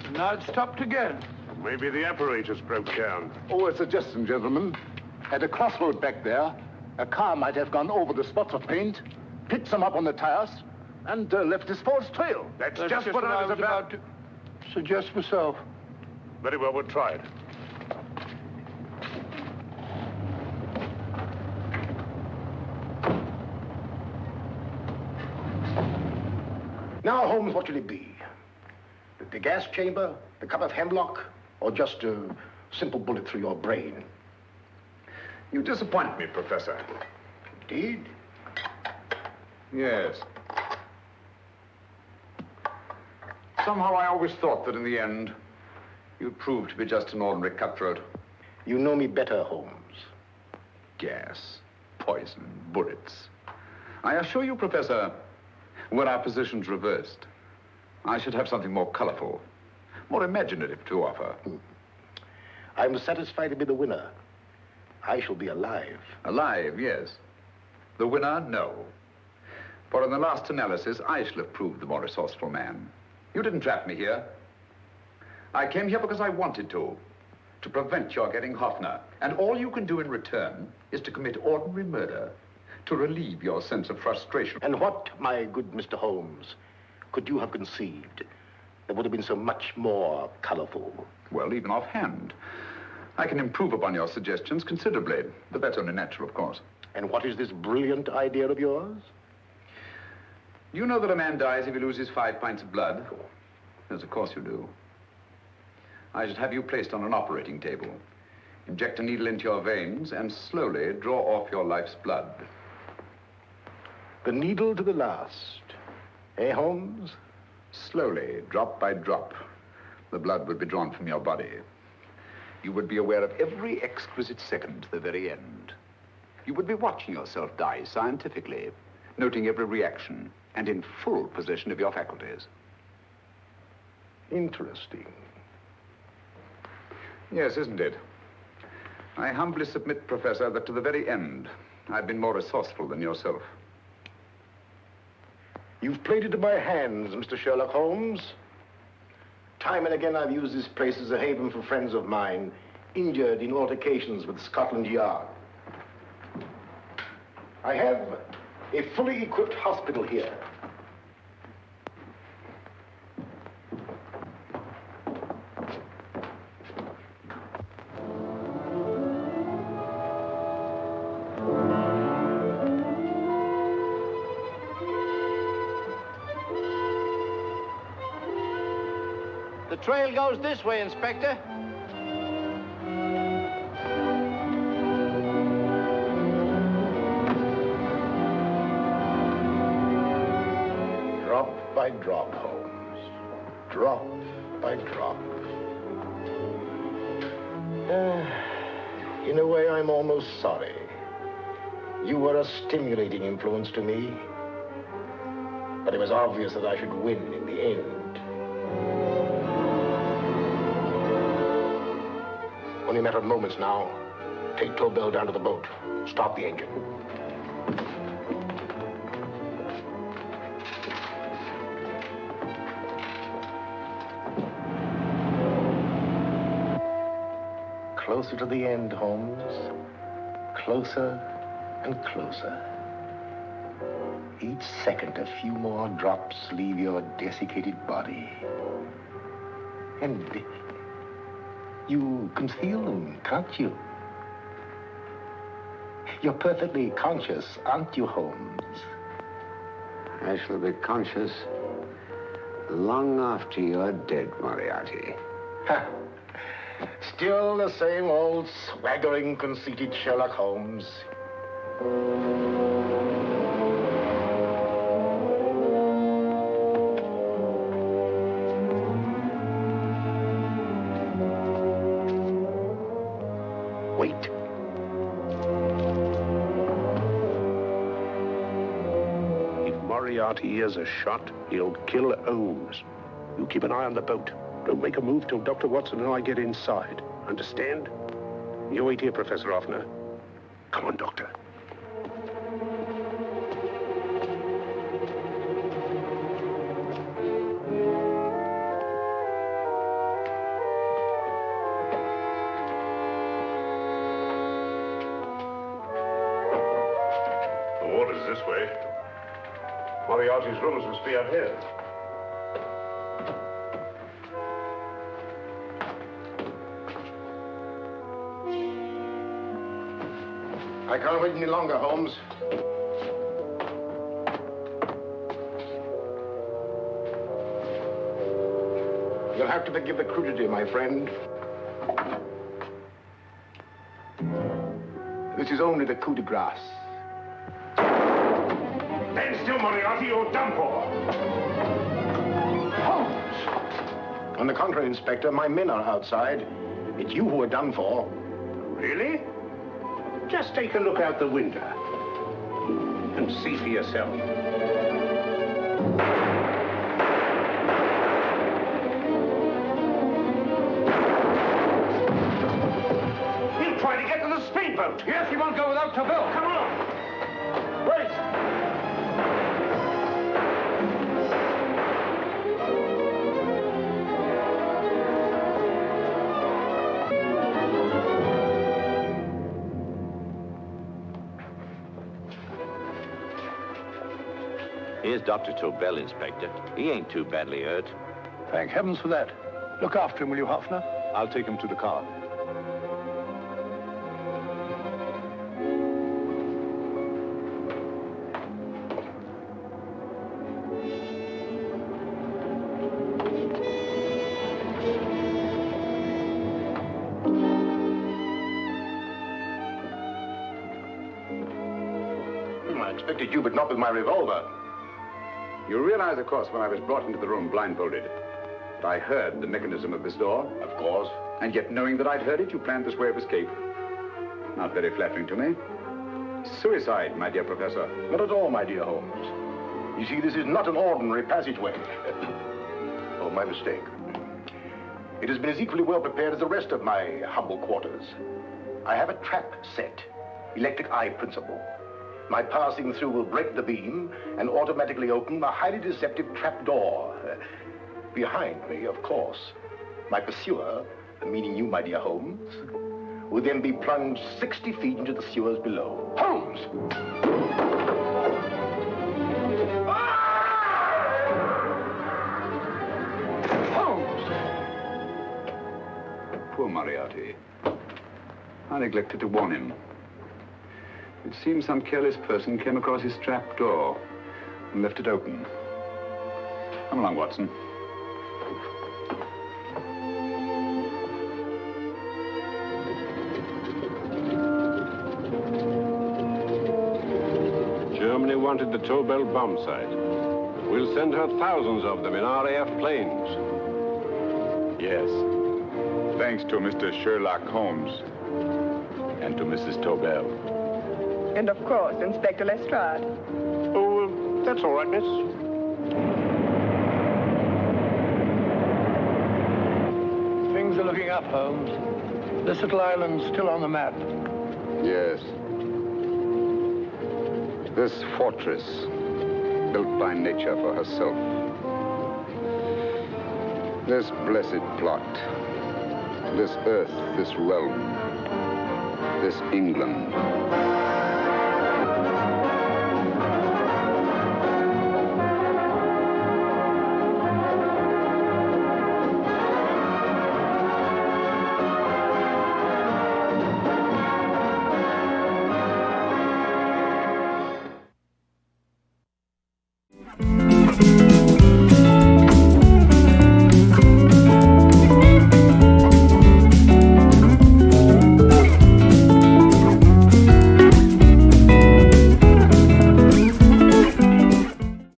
[SPEAKER 10] and now it stopped again.
[SPEAKER 4] Maybe the apparatus broke down.
[SPEAKER 16] Oh, a suggestion, gentlemen. At a crossroad back there, a car might have gone over the spots of paint, picked them up on the tires, and left this false trail.
[SPEAKER 4] That's just what I was about
[SPEAKER 10] to suggest myself.
[SPEAKER 4] Very well, we'll try it.
[SPEAKER 19] Now, Holmes, what should it be? The gas chamber, the cup of hemlock, or just a simple bullet through your brain?
[SPEAKER 6] You disappoint me, Professor.
[SPEAKER 19] Indeed?
[SPEAKER 6] Yes. Somehow I always thought that in the end, you'd prove to be just an ordinary cutthroat.
[SPEAKER 19] You know me better, Holmes.
[SPEAKER 6] Gas, poison, bullets. I assure you, Professor, were our positions reversed, I should have something more colorful, more imaginative to offer.
[SPEAKER 19] I'm satisfied to be the winner. I shall be alive.
[SPEAKER 6] Alive, yes. The winner, no. For in the last analysis, I shall have proved the more resourceful man. You didn't trap me here. I came here because I wanted to prevent your getting Hoffner. And all you can do in return is to commit ordinary murder, to relieve your sense of frustration.
[SPEAKER 19] And what, my good Mr. Holmes, could you have conceived that would have been so much more colorful?
[SPEAKER 6] Well, even offhand, I can improve upon your suggestions considerably, but that's only natural, of course.
[SPEAKER 19] And what is this brilliant idea of yours?
[SPEAKER 6] You know that a man dies if he loses 5 pints of blood? Yes, of course you do. I should have you placed on an operating table, inject a needle into your veins, and slowly draw off your life's blood.
[SPEAKER 19] The needle to the last. Eh, Holmes?
[SPEAKER 6] Slowly, drop by drop, the blood would be drawn from your body. You would be aware of every exquisite second to the very end. You would be watching yourself die scientifically, noting every reaction, and in full possession of your faculties.
[SPEAKER 19] Interesting.
[SPEAKER 6] Yes, isn't it? I humbly submit, Professor, that to the very end, I've been more resourceful than yourself.
[SPEAKER 19] You've played into my hands, Mr. Sherlock Holmes. Time and again, I've used this place as a haven for friends of mine, injured in altercations with Scotland Yard. I have a fully equipped hospital here.
[SPEAKER 16] The trail goes this way, Inspector.
[SPEAKER 19] Drop by drop, Holmes. Drop by drop. In a way, I'm almost sorry. You were a stimulating influence to me. But it was obvious that I should win in the end. Only a matter of moments now. Take Tobel down to the boat. Stop the engine. Closer to the end, Holmes. Closer and closer. Each second, a few more drops leave your desiccated body. And you can feel them, can't you? You're perfectly conscious, aren't you, Holmes?
[SPEAKER 3] I shall be conscious long after you're dead, Moriarty.
[SPEAKER 19] Ha! Still the same old swaggering, conceited Sherlock Holmes. Wait.
[SPEAKER 11] If Moriarty hears a shot, he'll kill Holmes. You keep an eye on the boat. Don't make a move till Dr. Watson and I get inside. Understand? You wait here, Professor Offner. Come on, Doctor.
[SPEAKER 20] The water's this way. Moriarty's rooms must be up here.
[SPEAKER 19] I can't wait any longer, Holmes. You'll have to forgive the crudity, my friend. This is only the coup de grace.
[SPEAKER 20] Stand still, Moriarty, you're done for.
[SPEAKER 19] Holmes! On the contrary, Inspector, my men are outside. It's you who are done for.
[SPEAKER 11] Really? Just take a look out the window and see for yourself.
[SPEAKER 20] He'll try to get to the speedboat.
[SPEAKER 10] Yes, he won't go without Tobel.
[SPEAKER 20] Come on.
[SPEAKER 10] Wait!
[SPEAKER 15] Here's Dr. Tobel, Inspector. He ain't too badly hurt.
[SPEAKER 10] Thank heavens for that. Look after him, will you, Hoffner?
[SPEAKER 19] I'll take him to the car.
[SPEAKER 6] I expected you, but not with my revolver. You realize, of course, when I was brought into the room blindfolded, that I heard the mechanism of this door? Of course. And yet, knowing that I'd heard it, you planned this way of escape. Not very flattering to me. Suicide, my dear Professor.
[SPEAKER 19] Not at all, my dear Holmes. You see, this is not an ordinary passageway. Oh, my mistake. It has been as equally well prepared as the rest of my humble quarters. I have a trap set, electric eye principle. My passing through will break the beam and automatically open a highly deceptive trap door. Behind me, of course, my pursuer, meaning you, my dear Holmes, will then be plunged 60 feet into the sewers below. Holmes! Holmes!
[SPEAKER 6] Poor Moriarty. I neglected to warn him. It seems some careless person came across his trap door and left it open. Come along, Watson.
[SPEAKER 21] Germany wanted the Tobel bombsight. We'll send her thousands of them in RAF planes.
[SPEAKER 6] Yes. Thanks to Mr. Sherlock Holmes and to Mrs. Tobel.
[SPEAKER 13] And of course, Inspector Lestrade.
[SPEAKER 11] Oh, that's all right, miss.
[SPEAKER 10] Things are looking up, Holmes. This little island's still on the map.
[SPEAKER 6] Yes. This fortress, built by nature for herself. This blessed plot. This earth, this realm. This England.